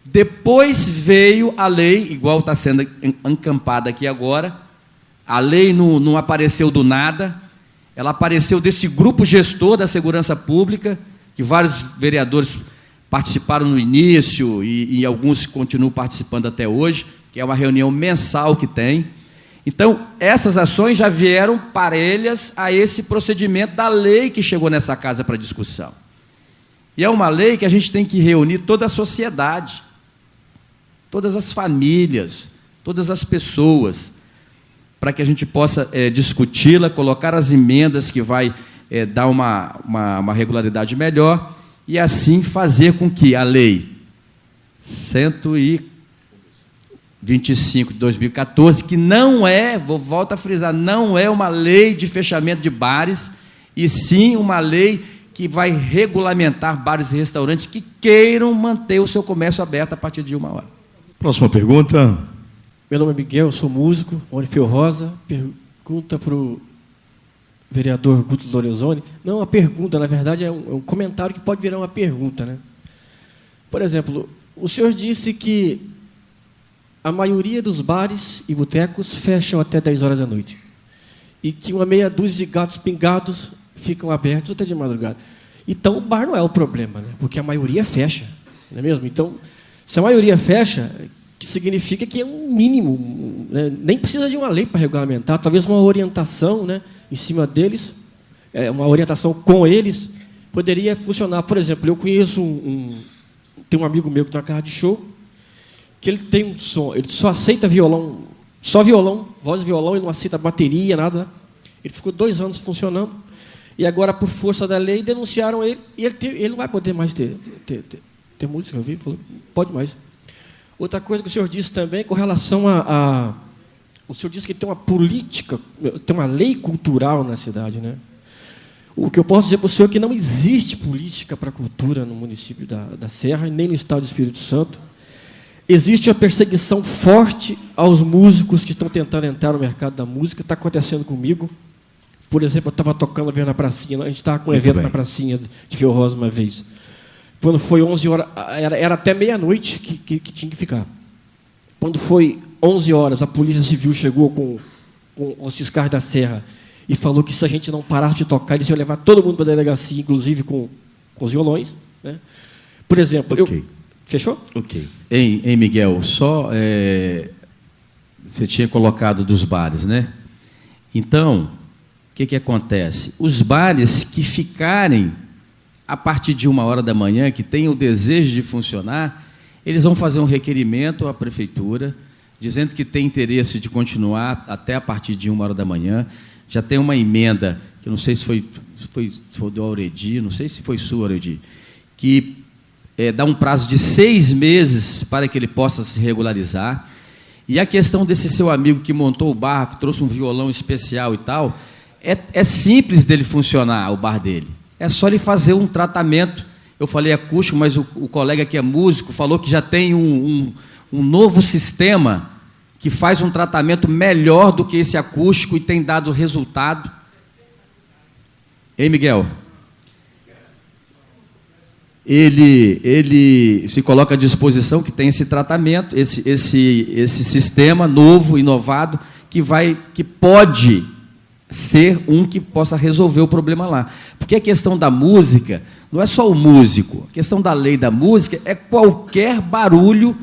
Depois veio a lei, igual está sendo encampada aqui agora, a lei não apareceu do nada, ela apareceu desse grupo gestor da segurança pública, que vários vereadores participaram no início e alguns continuam participando até hoje, que é uma reunião mensal que tem. Então, essas ações já vieram parelhas a esse procedimento da lei que chegou nessa casa para discussão. E é uma lei que a gente tem que reunir toda a sociedade, todas as famílias, todas as pessoas, para que a gente possa discuti-la, colocar as emendas que vai dar uma regularidade melhor e, assim, fazer com que a lei 125 de 2014, que não é, volto a frisar, não é uma lei de fechamento de bares, e sim uma lei que vai regulamentar bares e restaurantes que queiram manter o seu comércio aberto a partir de 1 hora. Próxima pergunta. Meu nome é Miguel, sou músico, Onifeu Rosa. Pergunta para o vereador Guto Lorenzoni. Não uma pergunta, na verdade, é um comentário que pode virar uma pergunta, né? Por exemplo, o senhor disse que a maioria dos bares e botecos fecham até 10 horas da noite. E que uma meia dúzia de gatos pingados ficam abertos até de madrugada. Então, o bar não é o problema, né? Porque a maioria fecha, não é mesmo? Então, se a maioria fecha, que significa que é um mínimo, né? Nem precisa de uma lei para regulamentar, talvez uma orientação, né, em cima deles, uma orientação com eles, poderia funcionar. Por exemplo, eu conheço tem um amigo meu que tem uma casa de show, que ele tem um som, ele só aceita violão, só violão, voz e violão, ele não aceita bateria, nada. Ele ficou 2 anos funcionando, e agora, por força da lei, denunciaram ele, e ele não vai poder mais ter música, eu vi, falou, pode mais. Outra coisa que o senhor disse também, com relação o senhor disse que tem uma política, tem uma lei cultural na cidade, né? O que eu posso dizer para o senhor é que não existe política para a cultura no município da Serra, nem no estado do Espírito Santo. Existe uma perseguição forte aos músicos que estão tentando entrar no mercado da música. Está acontecendo comigo. Por exemplo, eu estava tocando a na pracinha, a gente estava com um evento na pracinha de Feu Rosa uma vez. Quando foi 11 horas, era até meia-noite que tinha que ficar. Quando foi 11 horas, a Polícia Civil chegou com os fiscais da Serra e falou que se a gente não parasse de tocar, eles iam levar todo mundo para a delegacia, inclusive com os violões, né? Por exemplo, Okay. Fechou? Ok. Hein, Miguel, você tinha colocado dos bares, né? Então, o que acontece? Os bares que ficarem a partir de 1 hora da manhã, que têm o desejo de funcionar, eles vão fazer um requerimento à prefeitura, dizendo que tem interesse de continuar até a partir de 1 hora da manhã. Já tem uma emenda, que eu não sei se foi do Auredi, não sei se foi sua, Auredi, que dá um prazo de 6 meses para que ele possa se regularizar. E a questão desse seu amigo que montou o bar, que trouxe um violão especial e tal, é simples dele funcionar, o bar dele. É só ele fazer um tratamento. Eu falei acústico, mas o colega que é músico falou que já tem um novo sistema que faz um tratamento melhor do que esse acústico e tem dado resultado. Hein, Miguel? Ele se coloca à disposição, que tem esse tratamento, esse sistema novo, inovado, que pode ser que possa resolver o problema lá. Porque a questão da música não é só o músico. A questão da lei da música é qualquer barulho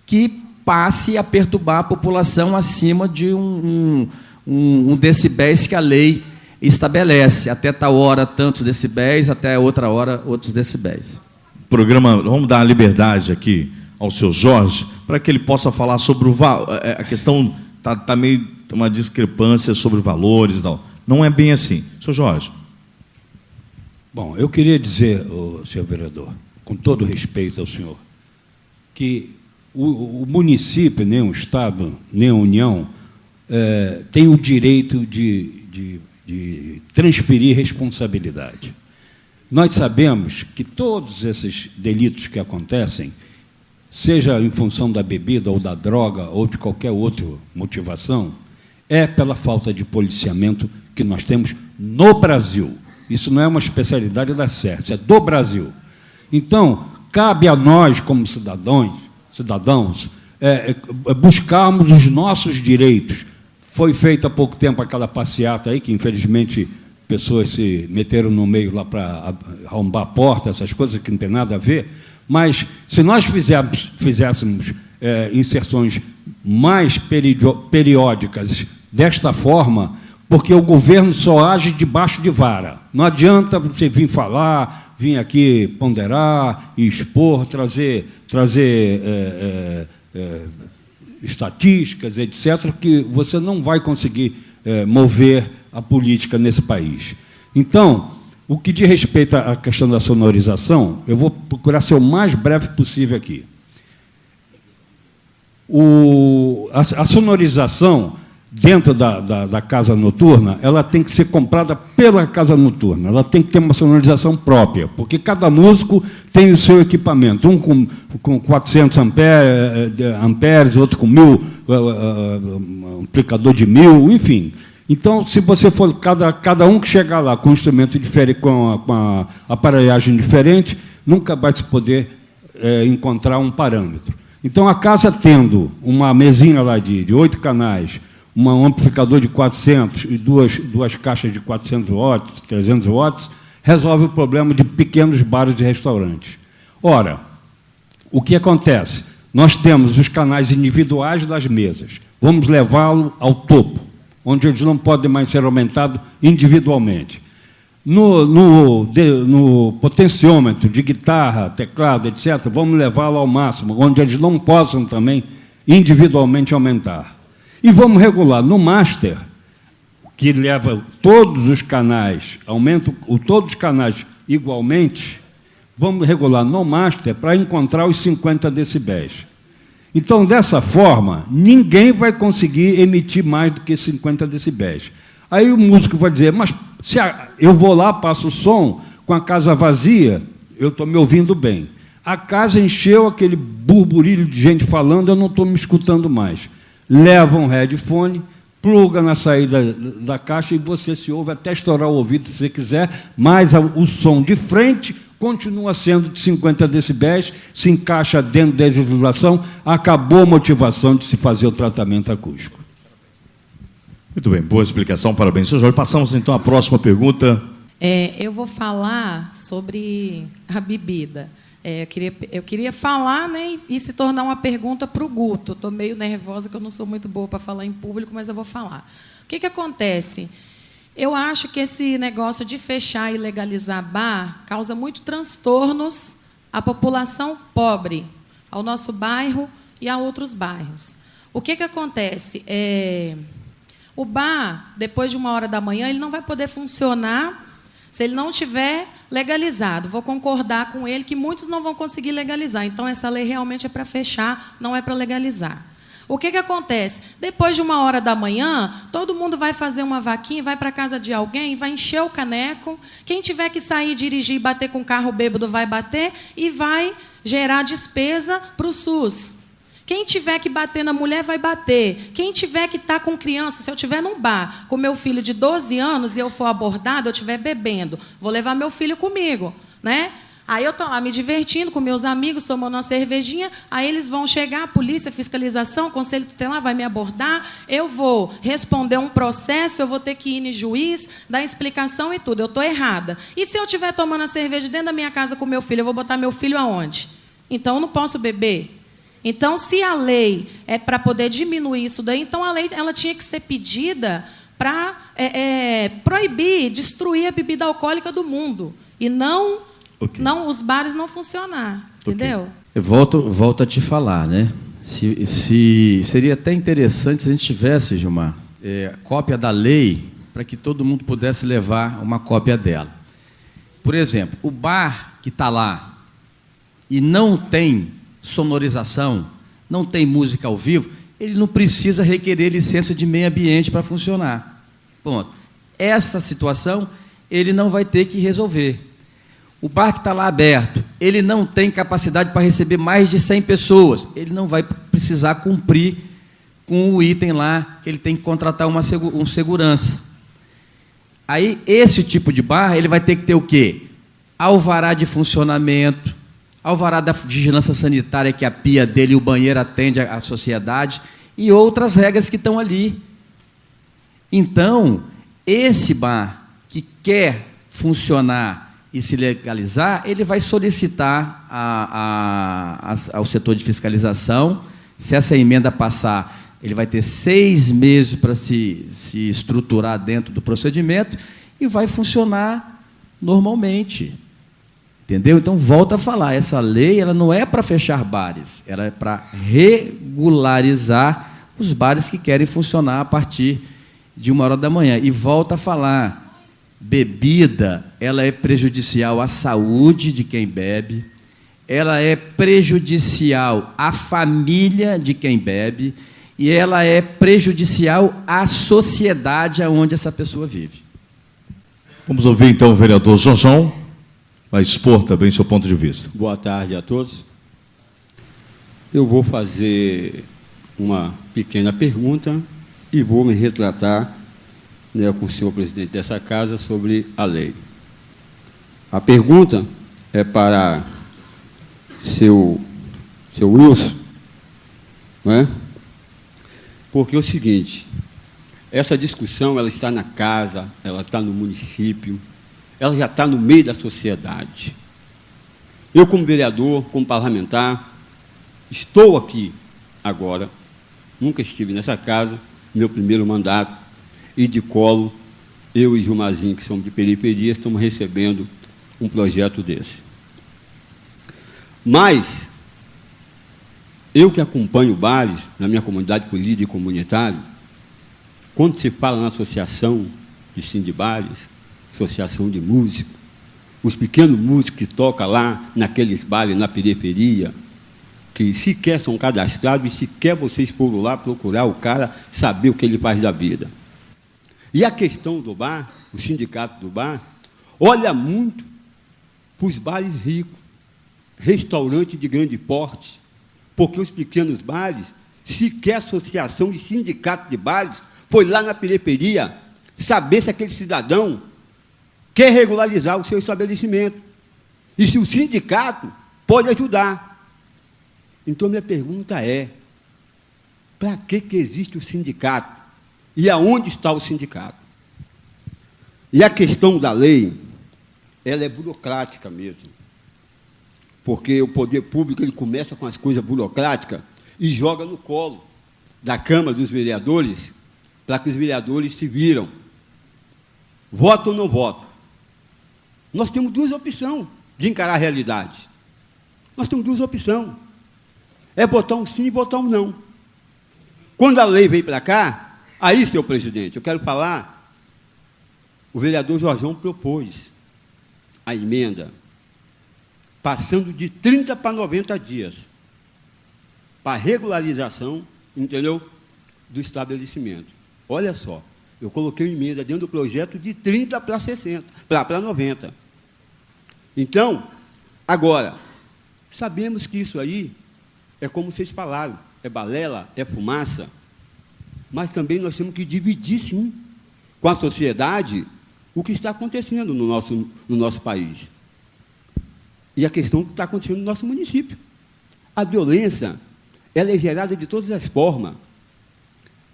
que passe a perturbar a população acima de um um decibéis que a lei estabelece. Até tal hora, tantos decibéis, até outra hora, outros decibéis. Programa, vamos dar a liberdade aqui ao seu Jorge, para que ele possa falar sobre a questão, está meio uma discrepância sobre valores e tal. Não é bem assim. Seu Jorge. Bom, eu queria dizer, senhor vereador, com todo respeito ao senhor, que o município, nem o Estado, nem a União, tem o direito de transferir responsabilidade. Nós sabemos que todos esses delitos que acontecem, seja em função da bebida ou da droga ou de qualquer outra motivação, é pela falta de policiamento que nós temos no Brasil. Isso não é uma especialidade da CERT, é do Brasil. Então, cabe a nós, como cidadãos, buscarmos os nossos direitos. Foi feita há pouco tempo aquela passeata aí, que, infelizmente, pessoas se meteram no meio lá para arrombar a porta, essas coisas que não tem nada a ver, mas se nós fizéssemos inserções mais periódicas desta forma, porque o governo só age debaixo de vara. Não adianta você vir falar, vir aqui ponderar, expor, trazer estatísticas, etc., que você não vai conseguir mover a política nesse país. Então, o que diz respeito à questão da sonorização, eu vou procurar ser o mais breve possível aqui. A sonorização dentro da casa noturna, ela tem que ser comprada pela casa noturna, ela tem que ter uma sonorização própria, porque cada músico tem o seu equipamento, um com 400 amperes, outro com 1000, amplificador de 1000, enfim. Então, se você for, cada um que chegar lá com um instrumento diferente, com a aparelhagem diferente, nunca vai se poder encontrar um parâmetro. Então, a casa tendo uma mesinha lá de 8 canais, um amplificador de 400 e duas caixas de 400 watts, 300 watts, resolve o problema de pequenos bares e restaurantes. Ora, o que acontece? Nós temos os canais individuais das mesas. Vamos levá-lo ao topo, onde eles não podem mais ser aumentados individualmente. No potenciômetro de guitarra, teclado, etc., vamos levá-lo ao máximo, onde eles não possam também individualmente aumentar. E vamos regular no master, que leva todos os canais, aumenta todos os canais igualmente, vamos regular no master para encontrar os 50 decibéis. Então, dessa forma, ninguém vai conseguir emitir mais do que 50 decibéis. Aí o músico vai dizer, mas se eu vou lá, passo o som, com a casa vazia, eu estou me ouvindo bem. A casa encheu aquele burburilho de gente falando, eu não estou me escutando mais. Leva um headphone, pluga na saída da caixa e você se ouve até estourar o ouvido, se você quiser, mas o som de frente continua sendo de 50 decibéis, se encaixa dentro da legislação, acabou a motivação de se fazer o tratamento acústico. Muito bem, boa explicação, parabéns. Senhor Jorge, passamos então à próxima pergunta. Eu vou falar sobre a bebida. Eu queria falar, né, e se tornar uma pergunta para o Guto. Estou meio nervosa, que eu não sou muito boa para falar em público, mas eu vou falar. O que acontece? Eu acho que esse negócio de fechar e legalizar bar causa muito transtornos à população pobre, ao nosso bairro e a outros bairros. O que acontece? O bar, depois de 1h ele não vai poder funcionar se ele não tiver legalizado. Vou concordar com ele que muitos não vão conseguir legalizar. Então, essa lei realmente é para fechar, não é para legalizar. O que acontece? Depois de 1h, todo mundo vai fazer uma vaquinha, vai para a casa de alguém, vai encher o caneco. Quem tiver que sair, dirigir e bater com o carro bêbado vai bater e vai gerar despesa para o SUS. Quem tiver que bater na mulher, vai bater. Quem tiver que estar com criança, se eu estiver num bar com meu filho de 12 anos e eu for abordado, eu estiver bebendo, vou levar meu filho comigo, né? Aí eu estou lá me divertindo com meus amigos, tomando uma cervejinha, aí eles vão chegar, a polícia, fiscalização, conselho tutelar vai me abordar, eu vou responder um processo, eu vou ter que ir no juiz, dar explicação e tudo, eu estou errada. E se eu estiver tomando a cerveja dentro da minha casa com meu filho, eu vou botar meu filho aonde? Então, eu não posso beber. Então, se a lei é para poder diminuir isso daí, então a lei ela tinha que ser pedida para proibir, destruir a bebida alcoólica do mundo. E não os bares não funcionar. Entendeu? Eu volto a te falar, né? Seria até interessante se a gente tivesse, Gilmar, cópia da lei, para que todo mundo pudesse levar uma cópia dela. Por exemplo, o bar que está lá e não tem sonorização, não tem música ao vivo, ele não precisa requerer licença de meio ambiente para funcionar. Ponto. Essa situação ele não vai ter que resolver. O bar que está lá aberto, ele não tem capacidade para receber mais de 100 pessoas, ele não vai precisar cumprir com o item lá, que ele tem que contratar um segurança. Aí, esse tipo de bar, ele vai ter que ter o quê? Alvará de funcionamento, alvará da vigilância sanitária, que a pia dele e o banheiro atende à sociedade, e outras regras que estão ali. Então, esse bar que quer funcionar e se legalizar, ele vai solicitar ao setor de fiscalização. Se essa emenda passar, ele vai ter 6 meses para se estruturar dentro do procedimento e vai funcionar normalmente. Entendeu? Então, volta a falar, essa lei ela não é para fechar bares, ela é para regularizar os bares que querem funcionar a partir de 1h da manhã. E volta a falar, bebida, ela é prejudicial à saúde de quem bebe, ela é prejudicial à família de quem bebe e ela é prejudicial à sociedade onde essa pessoa vive. Vamos ouvir, então, o vereador João, vai expor também seu ponto de vista. Boa tarde a todos. Eu vou fazer uma pequena pergunta e vou me retratar, né, com o senhor presidente dessa casa sobre a lei. A pergunta é para seu Wilson, não é? Porque é o seguinte, essa discussão ela está na casa, ela está no município, ela já está no meio da sociedade. Eu, como vereador, como parlamentar, estou aqui agora, nunca estive nessa casa, meu primeiro mandato, e de colo, eu e Gilmarzinho, que somos de periferia, estamos recebendo um projeto desse. Mas, eu que acompanho bares na minha comunidade política e comunitária, quando se fala na associação de sindibares, associação de músicos, os pequenos músicos que tocam lá naqueles bares na periferia, que sequer são cadastrados e sequer vocês foram lá procurar o cara, saber o que ele faz da vida. E a questão do bar, o sindicato do bar, olha muito para os bares ricos, restaurantes de grande porte, porque os pequenos bares, sequer a associação de sindicato de bares foi lá na periferia saber se aquele cidadão quer regularizar o seu estabelecimento e se o sindicato pode ajudar. Então, minha pergunta é, para que existe o sindicato? E aonde está o sindicato? E a questão da lei, ela é burocrática mesmo. Porque o poder público ele começa com as coisas burocráticas e joga no colo da Câmara dos Vereadores para que os vereadores se viram. Vota ou não vota? Nós temos 2 opções de encarar a realidade. Nós temos 2 opções. É botar um sim e botar um não. Quando a lei veio para cá, aí, senhor presidente, eu quero falar, o vereador Jorjão propôs a emenda, passando de 30 para 90 dias, para regularização, entendeu, do estabelecimento. Olha só, eu coloquei uma emenda dentro do projeto de 30 para 60, para 90. Então, agora, sabemos que isso aí é como vocês falaram, é balela, é fumaça, mas também nós temos que dividir, sim, com a sociedade o que está acontecendo no nosso país. E a questão que está acontecendo no nosso município. A violência, ela é gerada de todas as formas.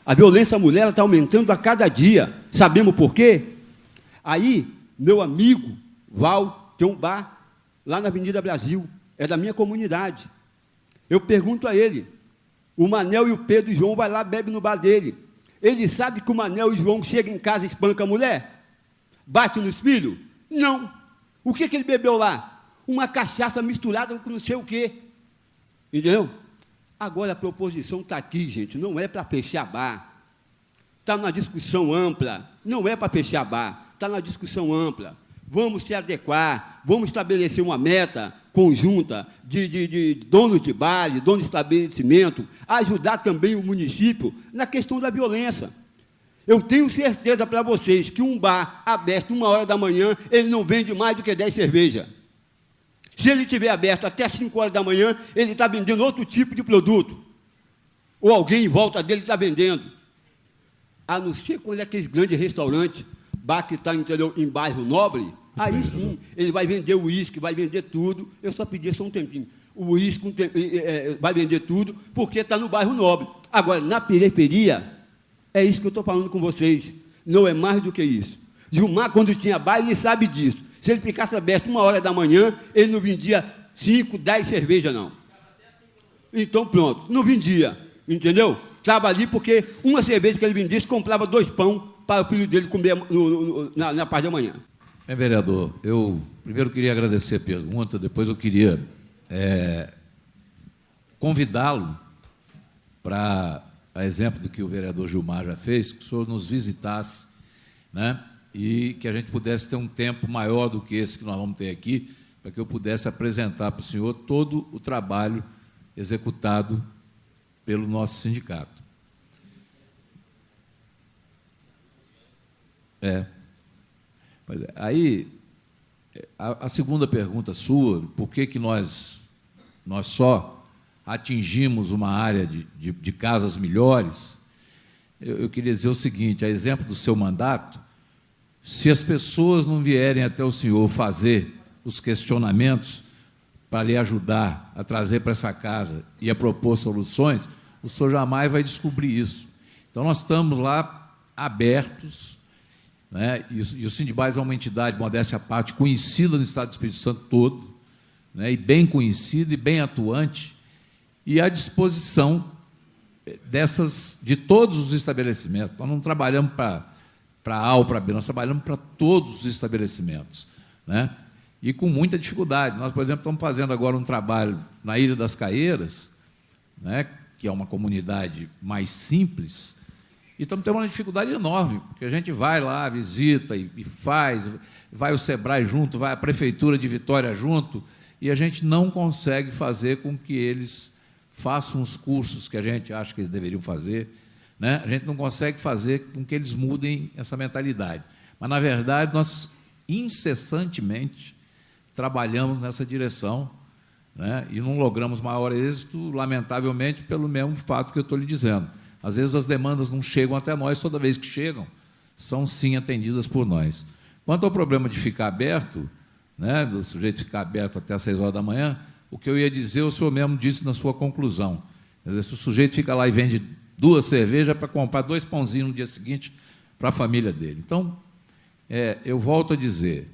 A violência à mulher está aumentando a cada dia. Sabemos por quê? Aí, meu amigo Val tem um bar lá na Avenida Brasil, é da minha comunidade. Eu pergunto a ele, o Manel e o Pedro e o João vai lá, bebe no bar dele. Ele sabe que o Manel e o João chega em casa e espanca a mulher? Bate nos filhos? Não. O que ele bebeu lá? Uma cachaça misturada com não sei o quê. Entendeu? Agora a proposição está aqui, gente, não é para fechar bar. Está numa discussão ampla, não é para fechar bar, está numa discussão ampla. Vamos se adequar, vamos estabelecer uma meta conjunta de donos de bar, de donos de estabelecimento, ajudar também o município na questão da violência. Eu tenho certeza para vocês que um bar aberto 1h da manhã, ele não vende mais do que 10 cervejas. Se ele estiver aberto até 5h da manhã, ele está vendendo outro tipo de produto. Ou alguém em volta dele está vendendo. A não ser quando é aqueles grandes restaurantes, bar que está em bairro nobre, aí sim, ele vai vender o uísque, vai vender tudo. Eu só pedi só um tempinho. O uísque vai vender tudo, porque está no bairro nobre. Agora, na periferia, é isso que eu estou falando com vocês. Não é mais do que isso. Gilmar, quando tinha bar, ele sabe disso. Se ele ficasse aberto 1h da manhã, ele não vendia 5, 10 cervejas, não. Então, pronto, não vendia, entendeu? Estava ali porque uma cerveja que ele vendesse, comprava 2 pão para o filho dele comer na parte da manhã. Bem, vereador, eu primeiro queria agradecer a pergunta, depois eu queria convidá-lo para, a exemplo do que o vereador Gilmar já fez, que o senhor nos visitasse, né? E que a gente pudesse ter um tempo maior do que esse que nós vamos ter aqui, para que eu pudesse apresentar para o senhor todo o trabalho executado pelo nosso sindicato. Aí, a segunda pergunta sua, por que nós só atingimos uma área de casas melhores, eu queria dizer o seguinte, a exemplo do seu mandato, se as pessoas não vierem até o senhor fazer os questionamentos para lhe ajudar a trazer para essa casa e a propor soluções, o senhor jamais vai descobrir isso. Então, nós estamos lá abertos, né? E o Sindbares é uma entidade, modéstia à parte, conhecida no Estado do Espírito Santo todo, né? E bem conhecida e bem atuante, e à disposição de todos os estabelecimentos. Nós não trabalhamos para A ou para B, nós trabalhamos para todos os estabelecimentos, né? E com muita dificuldade. Nós, por exemplo, estamos fazendo agora um trabalho na Ilha das Caieiras, né, que é uma comunidade mais simples, e estamos tendo uma dificuldade enorme, porque a gente vai lá, visita e faz, vai o SEBRAE junto, vai a Prefeitura de Vitória junto, e a gente não consegue fazer com que eles façam os cursos que a gente acha que eles deveriam fazer, né? A gente não consegue fazer com que eles mudem essa mentalidade. Mas, na verdade, nós incessantemente trabalhamos nessa direção, né? E não logramos maior êxito, lamentavelmente, pelo mesmo fato que eu estou lhe dizendo. Às vezes as demandas não chegam até nós, toda vez que chegam, são sim atendidas por nós. Quanto ao problema de ficar aberto, né, do sujeito ficar aberto até às 6h da manhã, o que eu ia dizer, o senhor mesmo disse na sua conclusão. Quer dizer, se o sujeito fica lá e vende 2 cervejas para comprar 2 pãozinhos no dia seguinte para a família dele. Então, eu volto a dizer,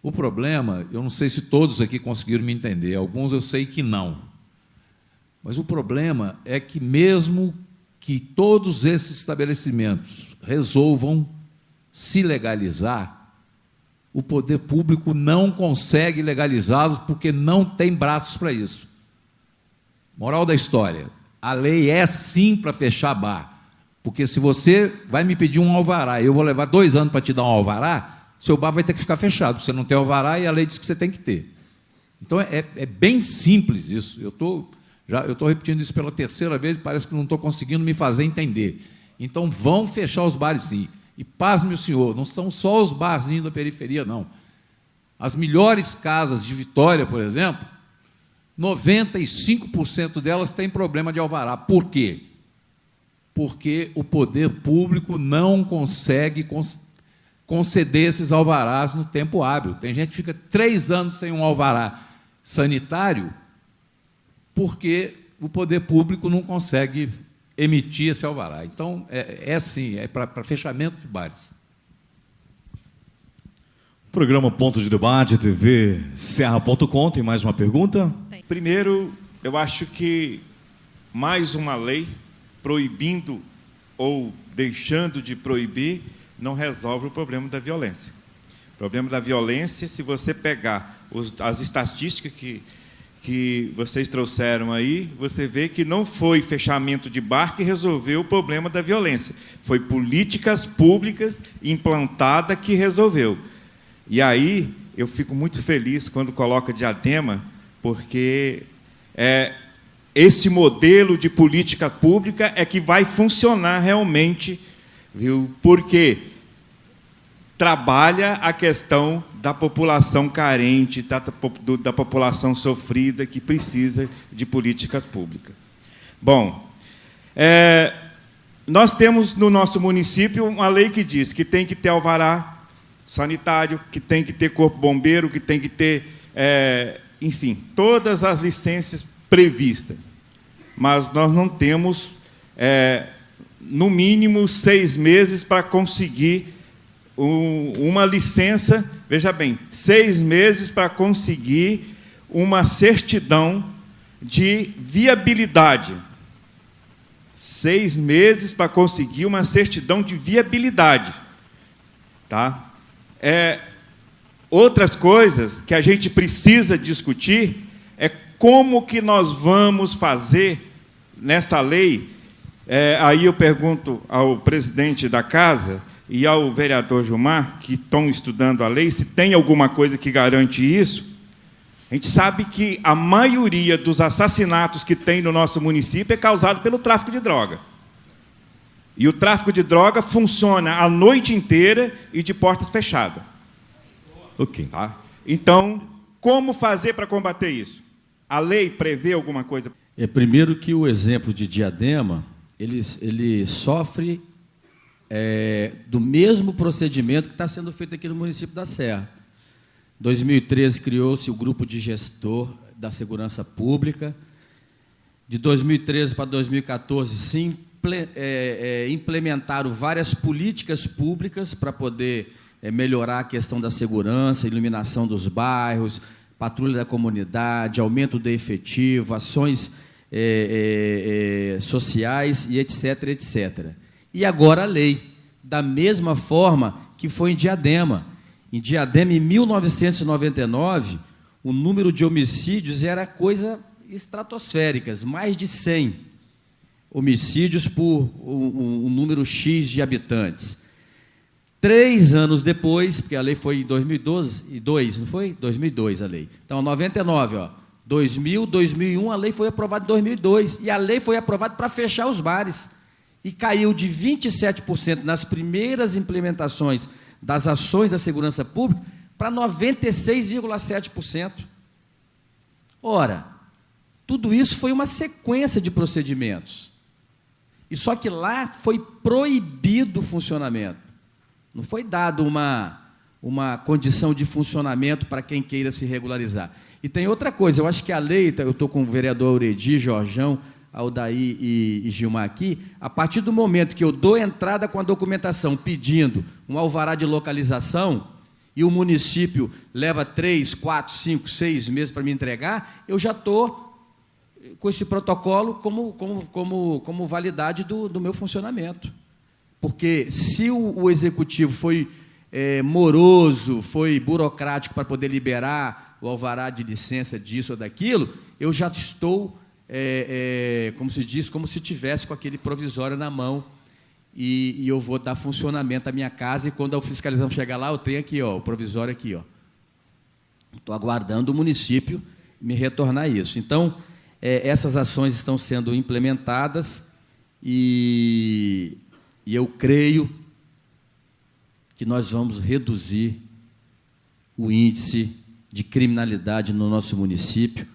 o problema, eu não sei se todos aqui conseguiram me entender, alguns eu sei que não, mas o problema é que mesmo que todos esses estabelecimentos resolvam se legalizar, o poder público não consegue legalizá-los porque não tem braços para isso. Moral da história, a lei é sim para fechar bar, porque se você vai me pedir um alvará e eu vou levar 2 anos para te dar um alvará, seu bar vai ter que ficar fechado, você não tem alvará e a lei diz que você tem que ter. Então, é bem simples isso. Eu estou repetindo isso pela 3ª vez e parece que não estou conseguindo me fazer entender. Então, vão fechar os bares sim. E pasme o senhor, não são só os barzinhos da periferia, não. As melhores casas de Vitória, por exemplo, 95% delas têm problema de alvará. Por quê? Porque o poder público não consegue conceder esses alvarás no tempo hábil. Tem gente que fica 3 anos sem um alvará sanitário porque o poder público não consegue emitir esse alvará. Então, assim, é para fechamento de bares. Programa Ponto de Debate, TV Serra.com, tem mais uma pergunta? Primeiro, eu acho que mais uma lei proibindo ou deixando de proibir não resolve o problema da violência. O problema da violência, se você pegar as estatísticas que vocês trouxeram aí, você vê que não foi fechamento de bar que resolveu o problema da violência. Foi políticas públicas implantadas que resolveu. E aí, eu fico muito feliz quando coloca Diadema, porque esse modelo de política pública é que vai funcionar realmente, viu? Porque trabalha a questão da população carente, da população sofrida, que precisa de políticas públicas. Bom, nós temos no nosso município uma lei que diz que tem que ter alvará sanitário, que tem que ter corpo bombeiro, que tem que ter, enfim, todas as licenças previstas. Mas nós não temos, no mínimo, 6 meses para conseguir uma licença, veja bem, 6 meses para conseguir uma certidão de viabilidade. 6 meses para conseguir uma certidão de viabilidade. Tá? Outras coisas que a gente precisa discutir é como que nós vamos fazer nessa lei. Aí eu pergunto ao presidente da casa e ao vereador Gilmar, que estão estudando a lei, se tem alguma coisa que garante isso. A gente sabe que a maioria dos assassinatos que tem no nosso município é causado pelo tráfico de droga. E o tráfico de droga funciona a noite inteira e de portas fechadas. Ok. Tá? Então, como fazer para combater isso? A lei prevê alguma coisa? Primeiro que o exemplo de Diadema, ele sofre do mesmo procedimento que está sendo feito aqui no município da Serra. Em 2013, criou-se o Grupo de Gestor da Segurança Pública. De 2013 para 2014, se implementaram várias políticas públicas para poder melhorar a questão da segurança, iluminação dos bairros, patrulha da comunidade, aumento do efetivo, ações sociais e etc., etc. E agora a lei, da mesma forma que foi em Diadema. Em Diadema, em 1999, o número de homicídios era coisa estratosférica, mais de 100 homicídios por um número X de habitantes. 3 anos depois, porque a lei foi em 2002, não foi? 2002 a lei. Então, 99, 2000, 2001, a lei foi aprovada em 2002, e a lei foi aprovada para fechar os bares. E caiu de 27% nas primeiras implementações das ações da segurança pública para 96,7%. Ora, tudo isso foi uma sequência de procedimentos. E só que lá foi proibido o funcionamento. Não foi dado uma condição de funcionamento para quem queira se regularizar. E tem outra coisa, eu acho que a lei, eu estou com o vereador Auredi, Jorjão, Aldair e Gilmar aqui, a partir do momento que eu dou entrada com a documentação pedindo um alvará de localização e o município leva 3, 4, 5, 6 meses para me entregar, eu já estou com esse protocolo como validade do meu funcionamento. Porque se o executivo foi moroso, foi burocrático para poder liberar o alvará de licença disso ou daquilo, eu já estou... como se diz, como se tivesse com aquele provisório na mão e eu vou dar funcionamento à minha casa, e quando a fiscalização chegar lá, eu tenho aqui, o provisório aqui, estou aguardando o município me retornar isso. Então, essas ações estão sendo implementadas e eu creio que nós vamos reduzir o índice de criminalidade no nosso município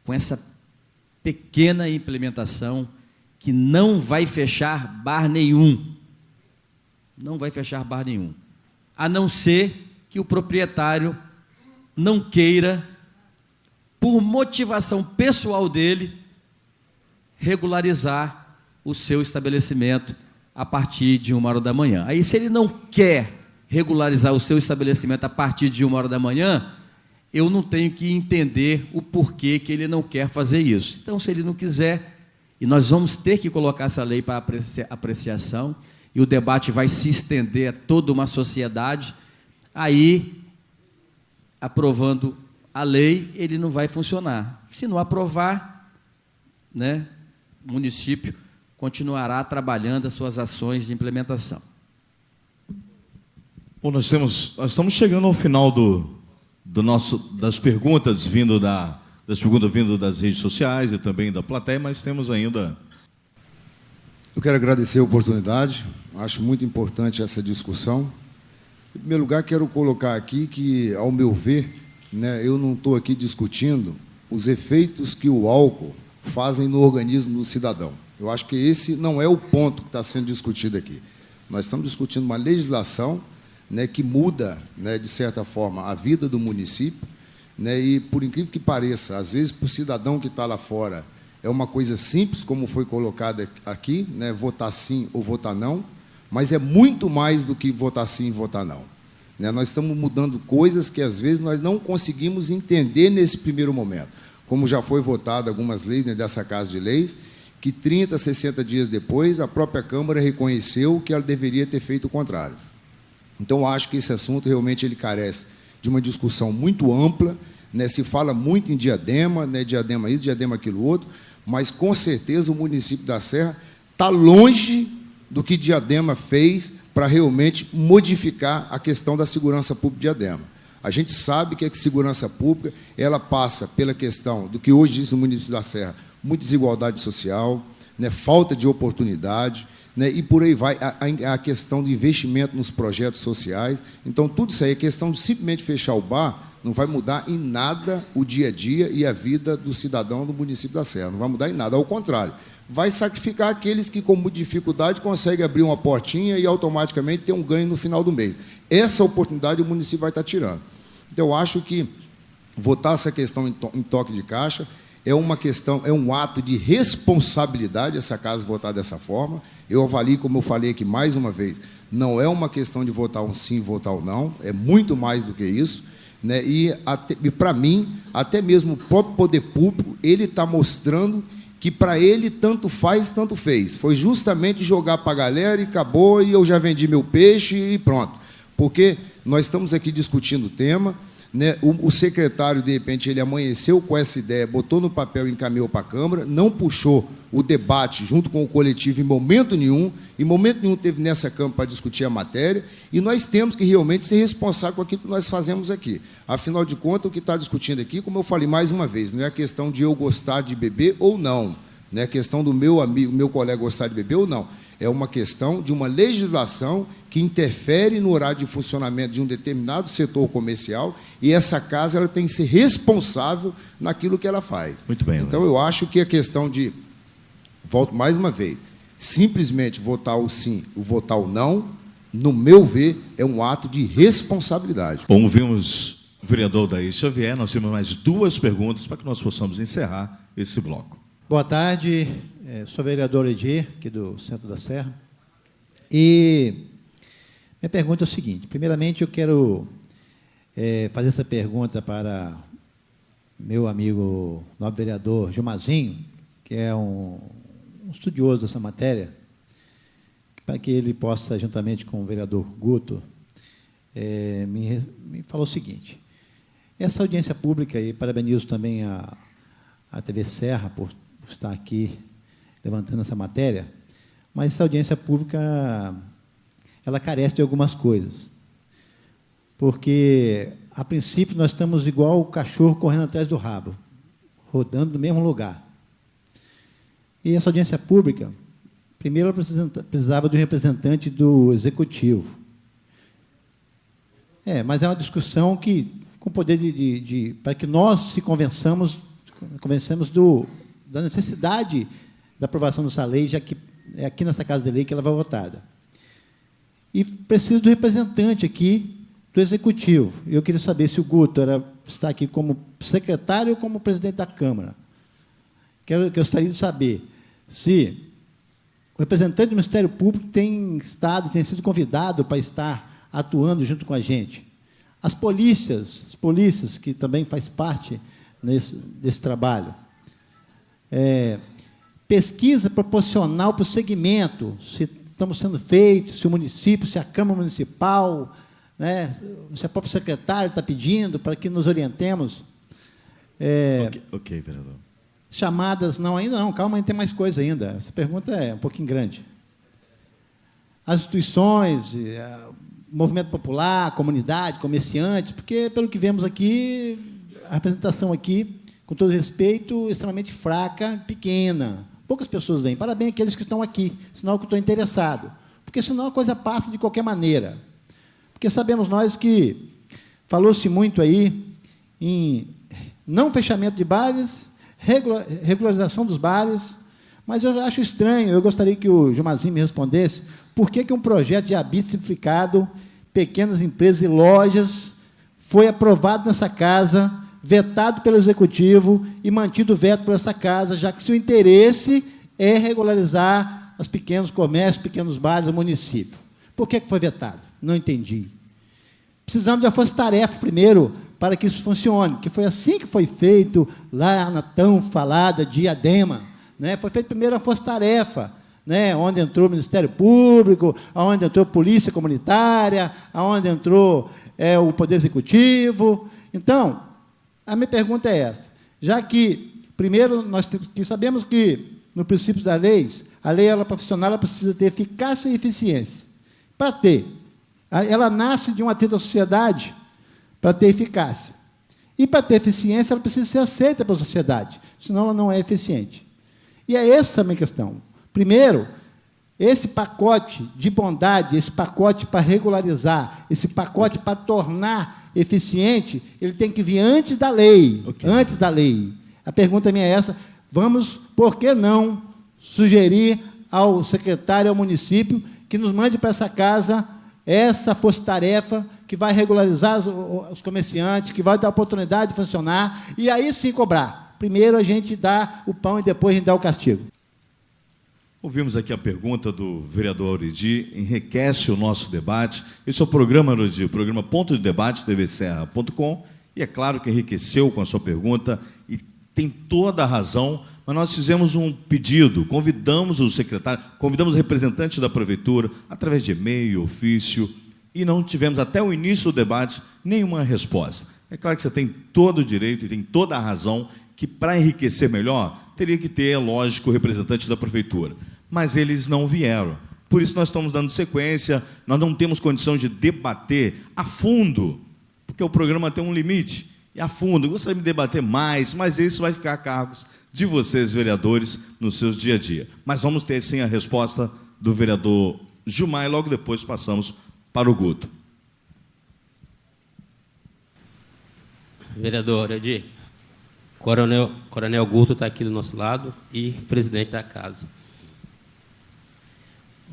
com essa pequena implementação que não vai fechar bar nenhum. Não vai fechar bar nenhum. A não ser que o proprietário não queira, por motivação pessoal dele, regularizar o seu estabelecimento a partir de 1h da manhã. Aí, se ele não quer regularizar o seu estabelecimento a partir de 1h da manhã, eu não tenho que entender o porquê que ele não quer fazer isso. Então, se ele não quiser, e nós vamos ter que colocar essa lei para apreciação, e o debate vai se estender a toda uma sociedade, aí, aprovando a lei, ele não vai funcionar. Se não aprovar, né, o município continuará trabalhando as suas ações de implementação. Bom, nós estamos chegando ao final das perguntas vindo das redes sociais e também da plateia, mas temos ainda... Eu quero agradecer a oportunidade, acho muito importante essa discussão. Em primeiro lugar, quero colocar aqui que, ao meu ver, né, eu não estou aqui discutindo os efeitos que o álcool fazem no organismo do cidadão. Eu acho que esse não é o ponto que está sendo discutido aqui. Nós estamos discutindo uma legislação, né, que muda, né, de certa forma, a vida do município, né, e, por incrível que pareça, às vezes, para o cidadão que está lá fora, é uma coisa simples, como foi colocado aqui, né, votar sim ou votar não, mas é muito mais do que votar sim e votar não. Né, nós estamos mudando coisas que, às vezes, nós não conseguimos entender nesse primeiro momento. Como já foi votado algumas leis, né, dessa Casa de Leis, que 30, 60 dias depois, a própria Câmara reconheceu que ela deveria ter feito o contrário. Então, acho que esse assunto realmente ele carece de uma discussão muito ampla, né, se fala muito em Diadema, né, Diadema isso, Diadema aquilo outro, mas, com certeza, o município da Serra está longe do que Diadema fez para realmente modificar a questão da segurança pública de Diadema. A gente sabe que a segurança pública ela passa pela questão do que hoje diz o município da Serra, muita desigualdade social, né, falta de oportunidade, né, e por aí vai a questão do investimento nos projetos sociais. Então, tudo isso aí, a questão de simplesmente fechar o bar, não vai mudar em nada o dia a dia e a vida do cidadão do município da Serra. Não vai mudar em nada, ao contrário. Vai sacrificar aqueles que, com muita dificuldade, conseguem abrir uma portinha e, automaticamente, ter um ganho no final do mês. Essa oportunidade o município vai estar tirando. Então, eu acho que votar essa questão em toque de caixa é uma questão, é um ato de responsabilidade, essa casa votar dessa forma. Eu avalio, como eu falei aqui mais uma vez, não é uma questão de votar um sim, votar um não, é muito mais do que isso. Né? E, para mim, até mesmo o próprio poder público, ele está mostrando que, para ele, tanto faz, tanto fez. Foi justamente jogar para a galera e acabou, e eu já vendi meu peixe e pronto. Porque nós estamos aqui discutindo o tema, né? O secretário, de repente, ele amanheceu com essa ideia, botou no papel e encaminhou para a Câmara, não puxou o debate junto com o coletivo em momento nenhum teve nessa Câmara para discutir a matéria, e nós temos que realmente ser responsáveis com aquilo que nós fazemos aqui. Afinal de contas, o que está discutindo aqui, como eu falei mais uma vez, não é a questão de eu gostar de beber ou não, não é a questão do meu amigo, meu colega gostar de beber ou não, é uma questão de uma legislação que interfere no horário de funcionamento de um determinado setor comercial, e essa casa ela tem que ser responsável naquilo que ela faz. Muito bem. Então, eu acho que a questão de, volto mais uma vez, simplesmente votar o sim ou votar o não, no meu ver, é um ato de responsabilidade. Bom, ouvimos o vereador Daí Xavier, nós temos mais 2 perguntas para que nós possamos encerrar esse bloco. Boa tarde, sou vereador Edir, aqui do Centro da Serra, e minha pergunta é o seguinte: primeiramente, eu quero fazer essa pergunta para meu amigo nobre vereador Gilmazinho, que é um estudioso dessa matéria, para que ele possa, juntamente com o vereador Guto, me falar o seguinte: essa audiência pública, e parabenizo também a TV Serra por estar aqui levantando essa matéria, mas essa audiência pública ela carece de algumas coisas, porque, a princípio, nós estamos igual o cachorro correndo atrás do rabo, rodando no mesmo lugar. E essa audiência pública, primeiro, ela precisava de um representante do Executivo. Mas é uma discussão que, com poder para que nós se convençamos da necessidade da aprovação dessa lei, já que é aqui nessa Casa de Lei que ela vai votada. E precisa do representante aqui do Executivo. Eu queria saber se o Guto está aqui como secretário ou como presidente da Câmara. Eu gostaria de saber se o representante do Ministério Público tem sido convidado para estar atuando junto com a gente. As polícias que também faz parte desse trabalho. pesquisa proporcional para o segmento, se estamos sendo feitos, se o município, se a Câmara Municipal, né, se a própria secretária está pedindo para que nos orientemos. Ok, vereador. Chamadas, não, ainda não, calma, ainda tem mais coisa ainda. Essa pergunta é um pouquinho grande. As instituições, movimento popular, comunidade, comerciantes, porque, pelo que vemos aqui, a representação aqui, com todo respeito, extremamente fraca, pequena. Poucas pessoas vêm. Parabéns àqueles que estão aqui, senão eu estou interessado. Porque senão a coisa passa de qualquer maneira. Porque sabemos nós que falou-se muito aí em não fechamento de bares, regularização dos bares, mas eu acho estranho, eu gostaria que o Gilmarzinho me respondesse, por que um projeto de habitação simplificado, pequenas empresas e lojas, foi aprovado nessa casa, vetado pelo Executivo e mantido o veto por essa casa, já que seu interesse é regularizar os pequenos comércios, pequenos bares do município. Por que foi vetado? Não entendi. Precisamos de uma força-tarefa primeiro para que isso funcione, que foi assim que foi feito lá na tão falada Diadema, né? Foi feito primeiro a força-tarefa, né? Onde entrou o Ministério Público, onde entrou a Polícia Comunitária, onde entrou o Poder Executivo. Então, a minha pergunta é essa. Já que, primeiro, nós sabemos que, no princípio da lei, a lei profissional ela precisa ter eficácia e eficiência. Para ter, ela nasce de um atrito da sociedade para ter eficácia. E, para ter eficiência, ela precisa ser aceita pela sociedade, senão ela não é eficiente. E é essa a minha questão. Primeiro, esse pacote de bondade, esse pacote para regularizar, esse pacote para tornar eficiente, ele tem que vir antes da lei. Okay. Antes da lei. A pergunta minha é essa. Vamos, por que não, sugerir ao secretário, ao município, que nos mande para essa casa essa força-tarefa que vai regularizar os comerciantes, que vai dar oportunidade de funcionar, e aí sim cobrar. Primeiro a gente dá o pão e depois a gente dá o castigo. Ouvimos aqui a pergunta do vereador Auridi, enriquece o nosso debate. Esse é o programa, Auridi, o programa Ponto de Debate, tvserra.com, e é claro que enriqueceu com a sua pergunta, e tem toda a razão, mas nós fizemos um pedido, convidamos o secretário, convidamos o representante da prefeitura, através de e-mail, ofício, e não tivemos, até o início do debate, nenhuma resposta. É claro que você tem todo o direito e tem toda a razão que, para enriquecer melhor, teria que ter, lógico, o representante da prefeitura. Mas eles não vieram. Por isso nós estamos dando sequência, nós não temos condição de debater a fundo, porque o programa tem um limite, e a fundo. Eu gostaria de debater mais, mas isso vai ficar a cargo de vocês, vereadores, no seu dia a dia. Mas vamos ter, sim, a resposta do vereador Gilmar, e logo depois passamos para o Guto. Vereador Edir, Coronel Guto está aqui do nosso lado e presidente da casa.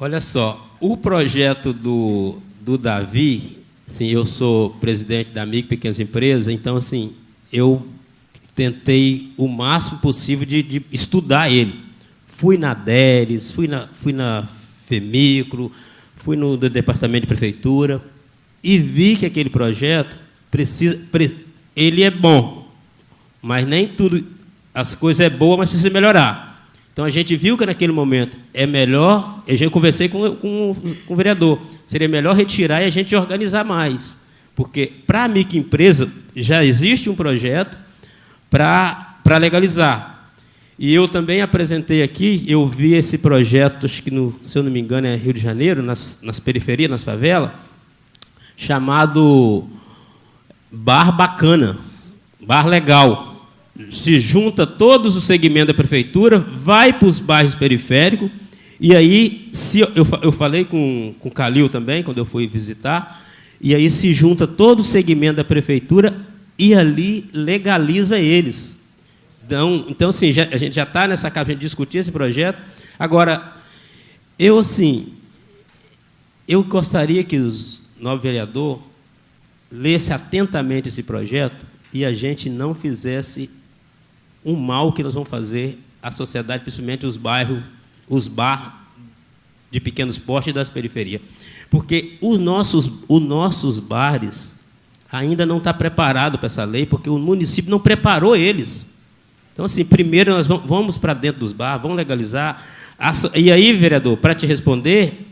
Olha só, o projeto do Davi, assim, eu sou presidente da Micro Pequenas Empresas, então, assim, eu tentei o máximo possível de estudar ele. Fui na DERES, fui na FEMICRO, fui no departamento de prefeitura e vi que aquele projeto ele é bom, mas nem tudo, as coisas é boa, mas precisa melhorar. Então a gente viu que naquele momento é melhor, eu já conversei com o vereador, seria melhor retirar e a gente organizar mais, porque para a microempresa já existe um projeto para legalizar. E eu também apresentei aqui, eu vi esse projeto, acho que, se eu não me engano, é Rio de Janeiro, nas periferias, nas favelas, chamado Bar Bacana, Bar Legal. Se junta todos os segmentos da prefeitura, vai para os bairros periféricos, e aí, eu falei com o Calil também, quando eu fui visitar, e aí se junta todo o segmento da prefeitura e ali legaliza eles. Então assim, a gente já está nessa casa, a gente discutir esse projeto. Agora, eu gostaria que os novos vereadores lessem atentamente esse projeto e a gente não fizesse um mal que nós vamos fazer à sociedade, principalmente os bairros, os bar de pequenos portes e das periferias. Porque os nossos bares ainda não estão preparados para essa lei, porque o município não preparou eles. Então, assim, primeiro nós vamos para dentro dos bares, vamos legalizar. E aí, vereador, para te responder,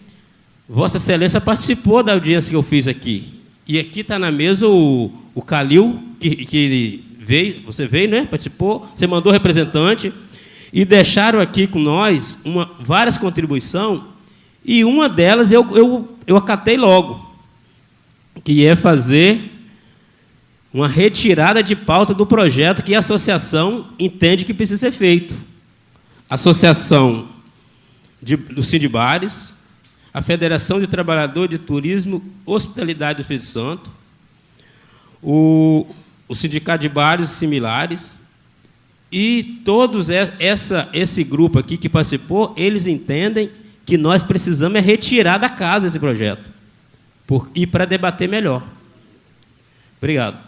Vossa Excelência participou da audiência que eu fiz aqui. E aqui está na mesa o Calil, que veio, você veio, né? Participou, você mandou representante, e deixaram aqui com nós várias contribuições, e uma delas eu acatei logo, que é fazer uma retirada de pauta do projeto que a associação entende que precisa ser feito. A Associação do Sindibares, a Federação de Trabalhadores de Turismo e Hospitalidade do Espírito Santo, o Sindicato de Bares similares, e todos esse grupo aqui que participou, eles entendem que nós precisamos retirar da casa esse projeto, e para debater melhor. Obrigado.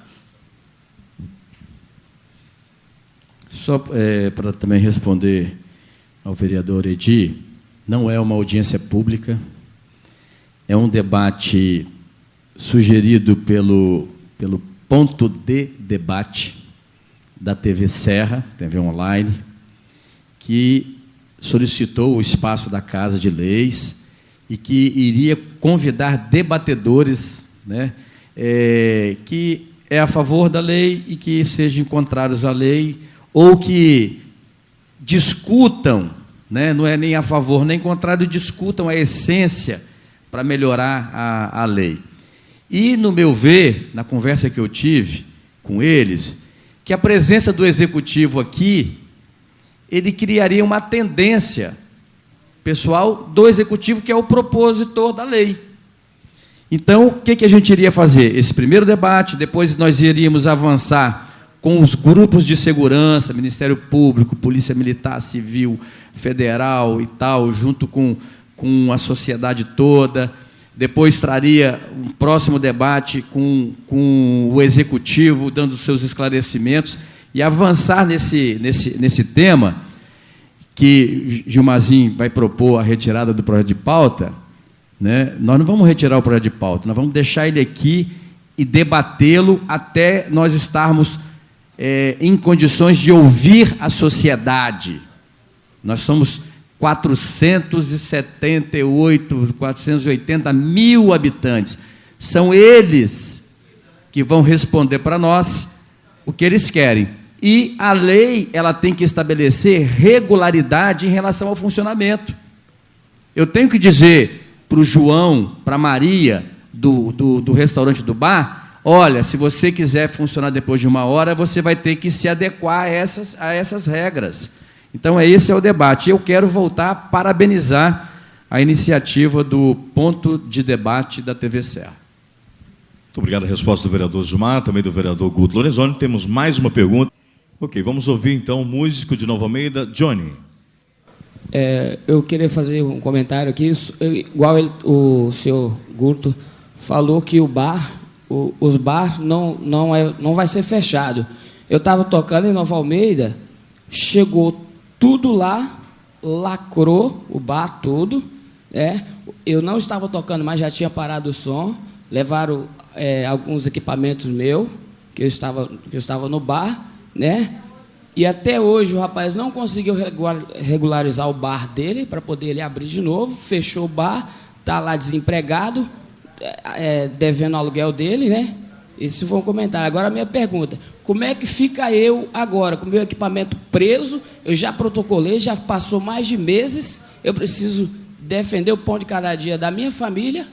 Só para também responder ao vereador Edi, não é uma audiência pública, é um debate sugerido pelo ponto de debate da TV Serra, TV Online, que solicitou o espaço da Casa de Leis e que iria convidar debatedores, né, que é a favor da lei e que sejam contrários à lei, ou que discutam, né, não é nem a favor nem contrário, discutam a essência para melhorar a lei. E, no meu ver, na conversa que eu tive com eles, que a presença do Executivo aqui, ele criaria uma tendência pessoal do Executivo, que é o propositor da lei. Então, o que a gente iria fazer? Esse primeiro debate, depois nós iríamos avançar com os grupos de segurança, Ministério Público, Polícia Militar, Civil, Federal e tal, junto com a sociedade toda. Depois traria um próximo debate com o Executivo, dando seus esclarecimentos, e avançar nesse tema, que Gilmarzinho vai propor a retirada do projeto de pauta, né? Nós não vamos retirar o projeto de pauta, nós vamos deixar ele aqui e debatê-lo até nós estarmos em condições de ouvir a sociedade. Nós somos 480 mil habitantes. São eles que vão responder para nós o que eles querem. E a lei, ela tem que estabelecer regularidade em relação ao funcionamento. Eu tenho que dizer para o João, para a Maria, do restaurante do bar, olha, se você quiser funcionar depois de 1 hora, você vai ter que se adequar a essas regras. Então, esse é o debate. Eu quero voltar a parabenizar a iniciativa do ponto de debate da TV Serra. Muito obrigado. A resposta do vereador Gilmar, também do vereador Guto Lorenzoni. Temos mais uma pergunta. Ok, vamos ouvir então o músico de Nova Almeida, Johnny. Eu queria fazer um comentário aqui, igual o senhor Guto falou que os bares não vai ser fechado. Eu estava tocando em Nova Almeida, chegou tudo lá, lacrou o bar tudo, eu não estava tocando, mas já tinha parado o som, levaram alguns equipamentos meus, que eu estava no bar, né? E até hoje o rapaz não conseguiu regularizar o bar dele para poder ele abrir de novo, fechou o bar, está lá desempregado, devendo o aluguel dele, né? Isso foi um comentário. Agora a minha pergunta, como é que fica eu agora, com o meu equipamento preso, eu já protocolei, já passou mais de meses, eu preciso defender o pão de cada dia da minha família,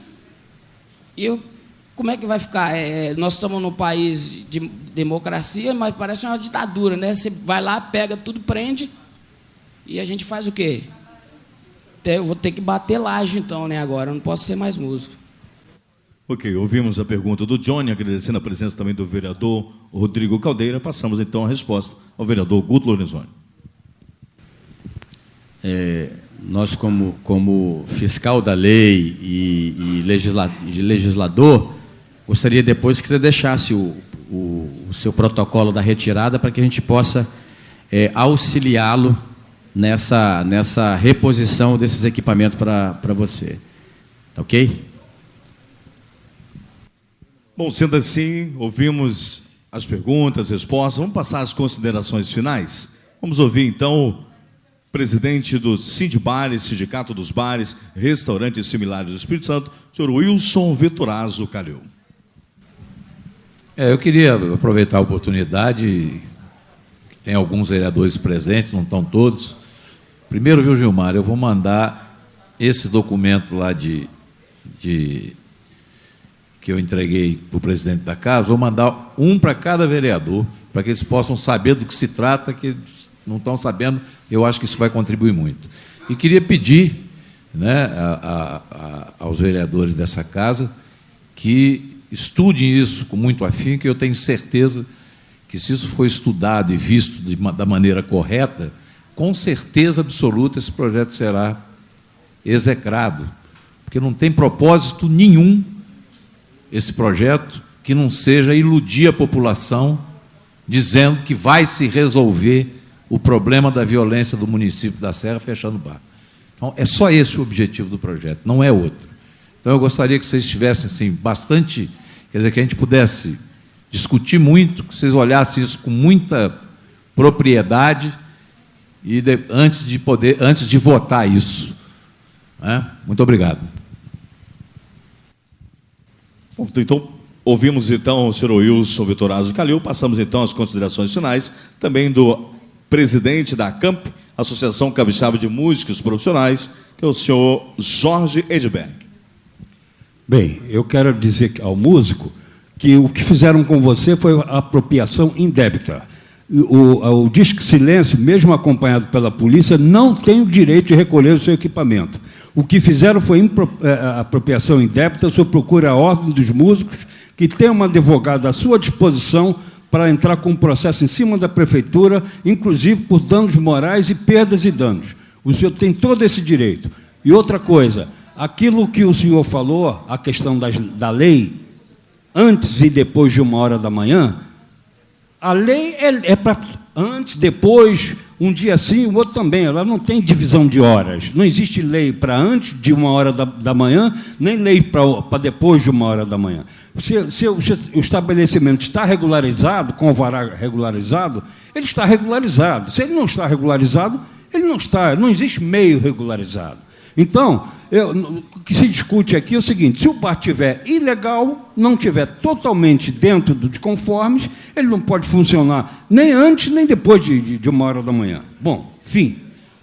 e como é que vai ficar? Nós estamos num país de democracia, mas parece uma ditadura, né? Você vai lá, pega tudo, prende, e a gente faz o quê? Eu vou ter que bater laje, então, né, agora, eu não posso ser mais músico. Ok, ouvimos a pergunta do Johnny, agradecendo a presença também do vereador Rodrigo Caldeira. Passamos, então, a resposta ao vereador Guto Lorenzoni. Nós, como fiscal da lei e legislador, gostaria depois que você deixasse o seu protocolo da retirada para que a gente possa auxiliá-lo nessa reposição desses equipamentos para você. Tá ok? Bom, sendo assim, ouvimos as perguntas, as respostas. Vamos passar às considerações finais? Vamos ouvir, então, o presidente do Sindibares, Sindicato dos Bares, Restaurantes Similares do Espírito Santo, o senhor Wilson Vettorazzo Calil. Eu queria aproveitar a oportunidade, tem alguns vereadores presentes, não estão todos. Primeiro, viu, Gilmar, eu vou mandar esse documento lá que eu entreguei para o presidente da casa, vou mandar um para cada vereador, para que eles possam saber do que se trata, que não estão sabendo, eu acho que isso vai contribuir muito. E queria pedir, né, aos vereadores dessa casa que estudem isso com muito afinco, que eu tenho certeza que, se isso for estudado e visto da maneira correta, com certeza absoluta esse projeto será execrado, porque não tem propósito nenhum esse projeto que não seja iludir a população dizendo que vai se resolver o problema da violência do município da Serra fechando o bar. Então, é só esse o objetivo do projeto, não é outro. Então, eu gostaria que vocês estivessem assim, bastante, quer dizer, que a gente pudesse discutir muito, que vocês olhassem isso com muita propriedade e antes de votar isso. Muito obrigado. Bom, então, ouvimos então o senhor Wilson Vettorazzo Calil, passamos então às considerações finais, também do presidente da ACAMP, Associação Capixaba de Músicos Profissionais, que é o senhor Jorge Edberg. Bem, eu quero dizer ao músico que o que fizeram com você foi apropriação indébita. O Disque Silêncio, mesmo acompanhado pela polícia, não tem o direito de recolher o seu equipamento. O que fizeram foi apropriação indébita. O senhor procura a Ordem dos Músicos, que tem uma advogada à sua disposição para entrar com um processo em cima da prefeitura, inclusive por danos morais e perdas e danos. O senhor tem todo esse direito. E outra coisa, aquilo que o senhor falou, a questão da lei, antes e depois de 1h da manhã, a lei é para antes, depois, um dia sim, o outro também. Ela não tem divisão de horas. Não existe lei para antes de 1h da manhã, nem lei para depois de 1h da manhã. Se o estabelecimento está regularizado, com o vará regularizado, ele está regularizado. Se ele não está regularizado, ele não está. Não existe meio regularizado. Então, o que se discute aqui é o seguinte: se o bar estiver ilegal, não estiver totalmente dentro dos conformes, ele não pode funcionar nem antes nem depois de 1h da manhã. Bom, fim.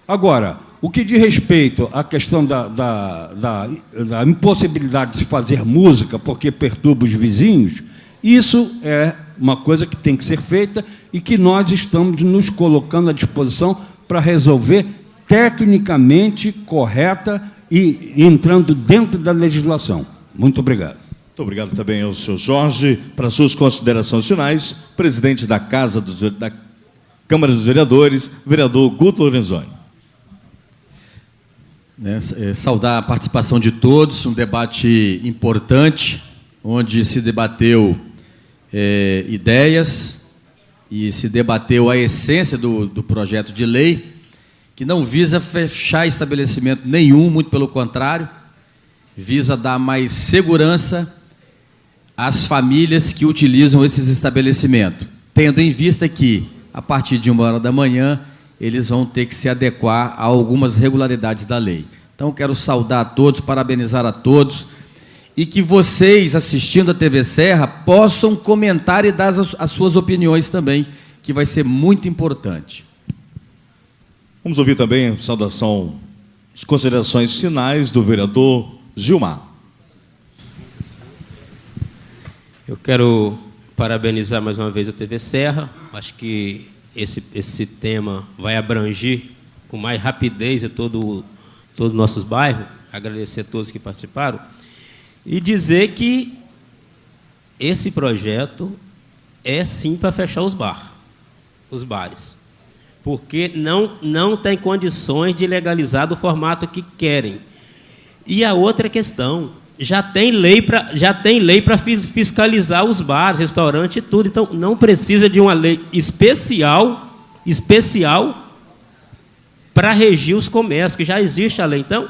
Agora, o que diz respeito à questão da impossibilidade de se fazer música porque perturba os vizinhos, isso é uma coisa que tem que ser feita e que nós estamos nos colocando à disposição para resolver tecnicamente correta e entrando dentro da legislação. Muito obrigado. Muito obrigado também ao senhor Jorge. Para suas considerações finais, presidente da Câmara dos Vereadores, vereador Guto Lorenzoni. Saudar a participação de todos, um debate importante, onde se debateu ideias e se debateu a essência do projeto de lei, que não visa fechar estabelecimento nenhum, muito pelo contrário, visa dar mais segurança às famílias que utilizam esses estabelecimentos, tendo em vista que, a partir de 1h da manhã, eles vão ter que se adequar a algumas regularidades da lei. Então, quero saudar a todos, parabenizar a todos, e que vocês, assistindo a TV Serra, possam comentar e dar as suas opiniões também, que vai ser muito importante. Vamos ouvir também a saudação, as considerações finais do vereador Gilmar. Eu quero parabenizar mais uma vez a TV Serra. Acho que esse tema vai abranger com mais rapidez todos os nossos bairros. Agradecer a todos que participaram. E dizer que esse projeto é sim para fechar os bares. Porque não tem condições de legalizar do formato que querem. E a outra questão, já tem lei para fiscalizar os bares, restaurantes e tudo. Então, não precisa de uma lei especial para regir os comércios, que já existe a lei. Então,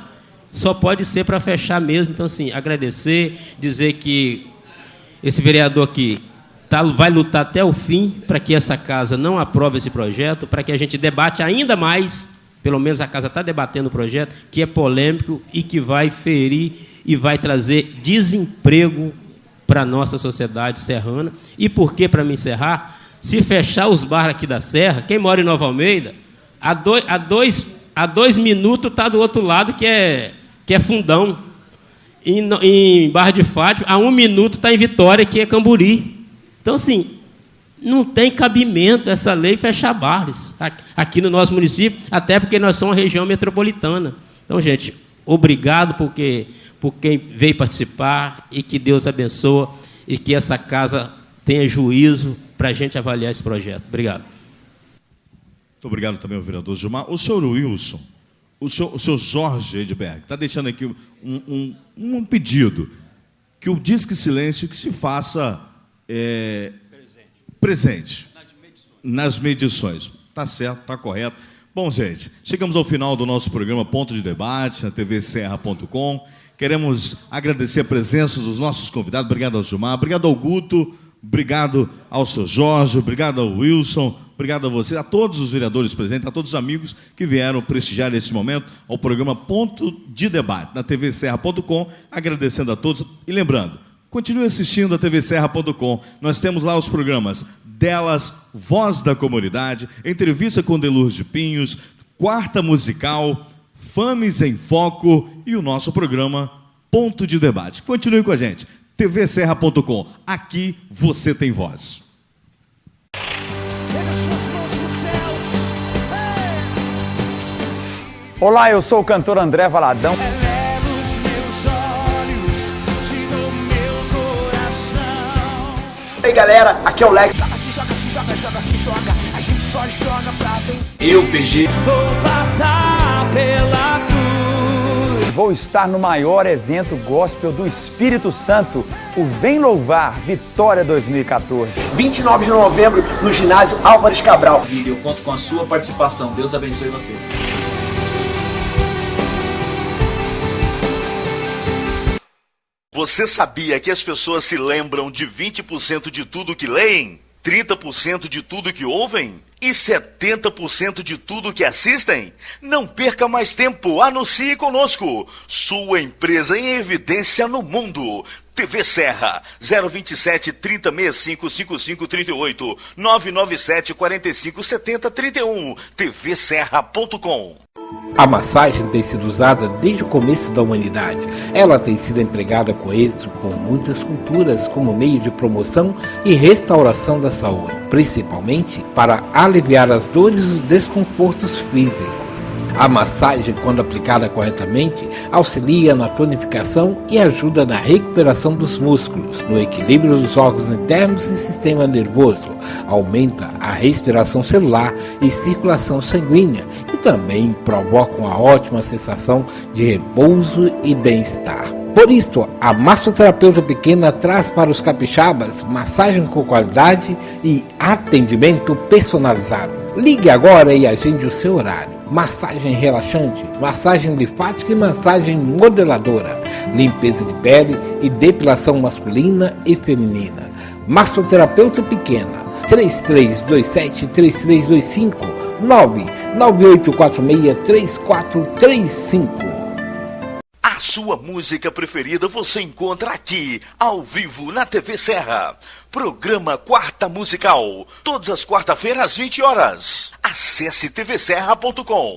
só pode ser para fechar mesmo. Então, assim, agradecer, dizer que esse vereador aqui vai lutar até o fim para que essa casa não aprove esse projeto, para que a gente debate ainda mais, pelo menos a casa está debatendo o projeto, que é polêmico e que vai ferir e vai trazer desemprego para a nossa sociedade serrana. E por que, para me encerrar, se fechar os bares aqui da Serra, quem mora em Nova Almeida, a dois minutos está do outro lado, que é Fundão. Em Barra de Fátima, a 1 minuto está em Vitória, que é Camburi. Então, assim, não tem cabimento essa lei fechar bares aqui no nosso município, até porque nós somos uma região metropolitana. Então, gente, obrigado por quem veio participar e que Deus abençoe e que essa casa tenha juízo para a gente avaliar esse projeto. Obrigado. Muito obrigado também ao vereador Gilmar. O senhor Wilson, o senhor Jorge Edberg está deixando aqui um pedido, que o Disque Silêncio que se faça presente nas medições. Está certo, está correto. Bom, gente, chegamos ao final do nosso programa Ponto de Debate, na tvserra.com. Queremos agradecer a presença dos nossos convidados. Obrigado ao Gilmar, obrigado ao Guto, obrigado ao seu Jorge, obrigado ao Wilson, obrigado a você, a todos os vereadores presentes, a todos os amigos que vieram prestigiar nesse momento ao programa Ponto de Debate, na tvserra.com, agradecendo a todos. E lembrando, continue assistindo a tvserra.com. Nós temos lá os programas Delas, Voz da Comunidade, Entrevista com Deluz de Pinhos, Quarta Musical, Fames em Foco e o nosso programa Ponto de Debate. Continue com a gente. tvserra.com. Aqui você tem voz. Olá, eu sou o cantor André Valadão. E aí, galera, aqui é o Lex. A gente só joga pra vencer. Eu, PG. Vou passar pela cruz. Vou estar no maior evento gospel do Espírito Santo, o Vem Louvar Vitória 2014. 29 de novembro, no ginásio Álvares Cabral. Eu conto com a sua participação. Deus abençoe vocês. Você sabia que as pessoas se lembram de 20% de tudo que leem, 30% de tudo que ouvem e 70% de tudo que assistem? Não perca mais tempo, anuncie conosco. Sua empresa em evidência no mundo. TV Serra, 027 3065 5538, 997 45 70 31, tvserra.com. A massagem tem sido usada desde o começo da humanidade. Ela tem sido empregada com êxito por muitas culturas como meio de promoção e restauração da saúde, principalmente para aliviar as dores e os desconfortos físicos. A massagem, quando aplicada corretamente, auxilia na tonificação e ajuda na recuperação dos músculos, no equilíbrio dos órgãos internos e sistema nervoso, aumenta a respiração celular e circulação sanguínea e também provoca uma ótima sensação de repouso e bem-estar. Por isso, a massoterapeuta pequena traz para os capixabas massagem com qualidade e atendimento personalizado. Ligue agora e agende o seu horário. Massagem relaxante, massagem linfática e massagem modeladora, limpeza de pele e depilação masculina e feminina. Massoterapeuta pequena, 3327-3325, 99846-3435. A sua música preferida você encontra aqui, ao vivo, na TV Serra. Programa Quarta Musical, todas as quarta-feiras às 20 horas. Acesse tvserra.com.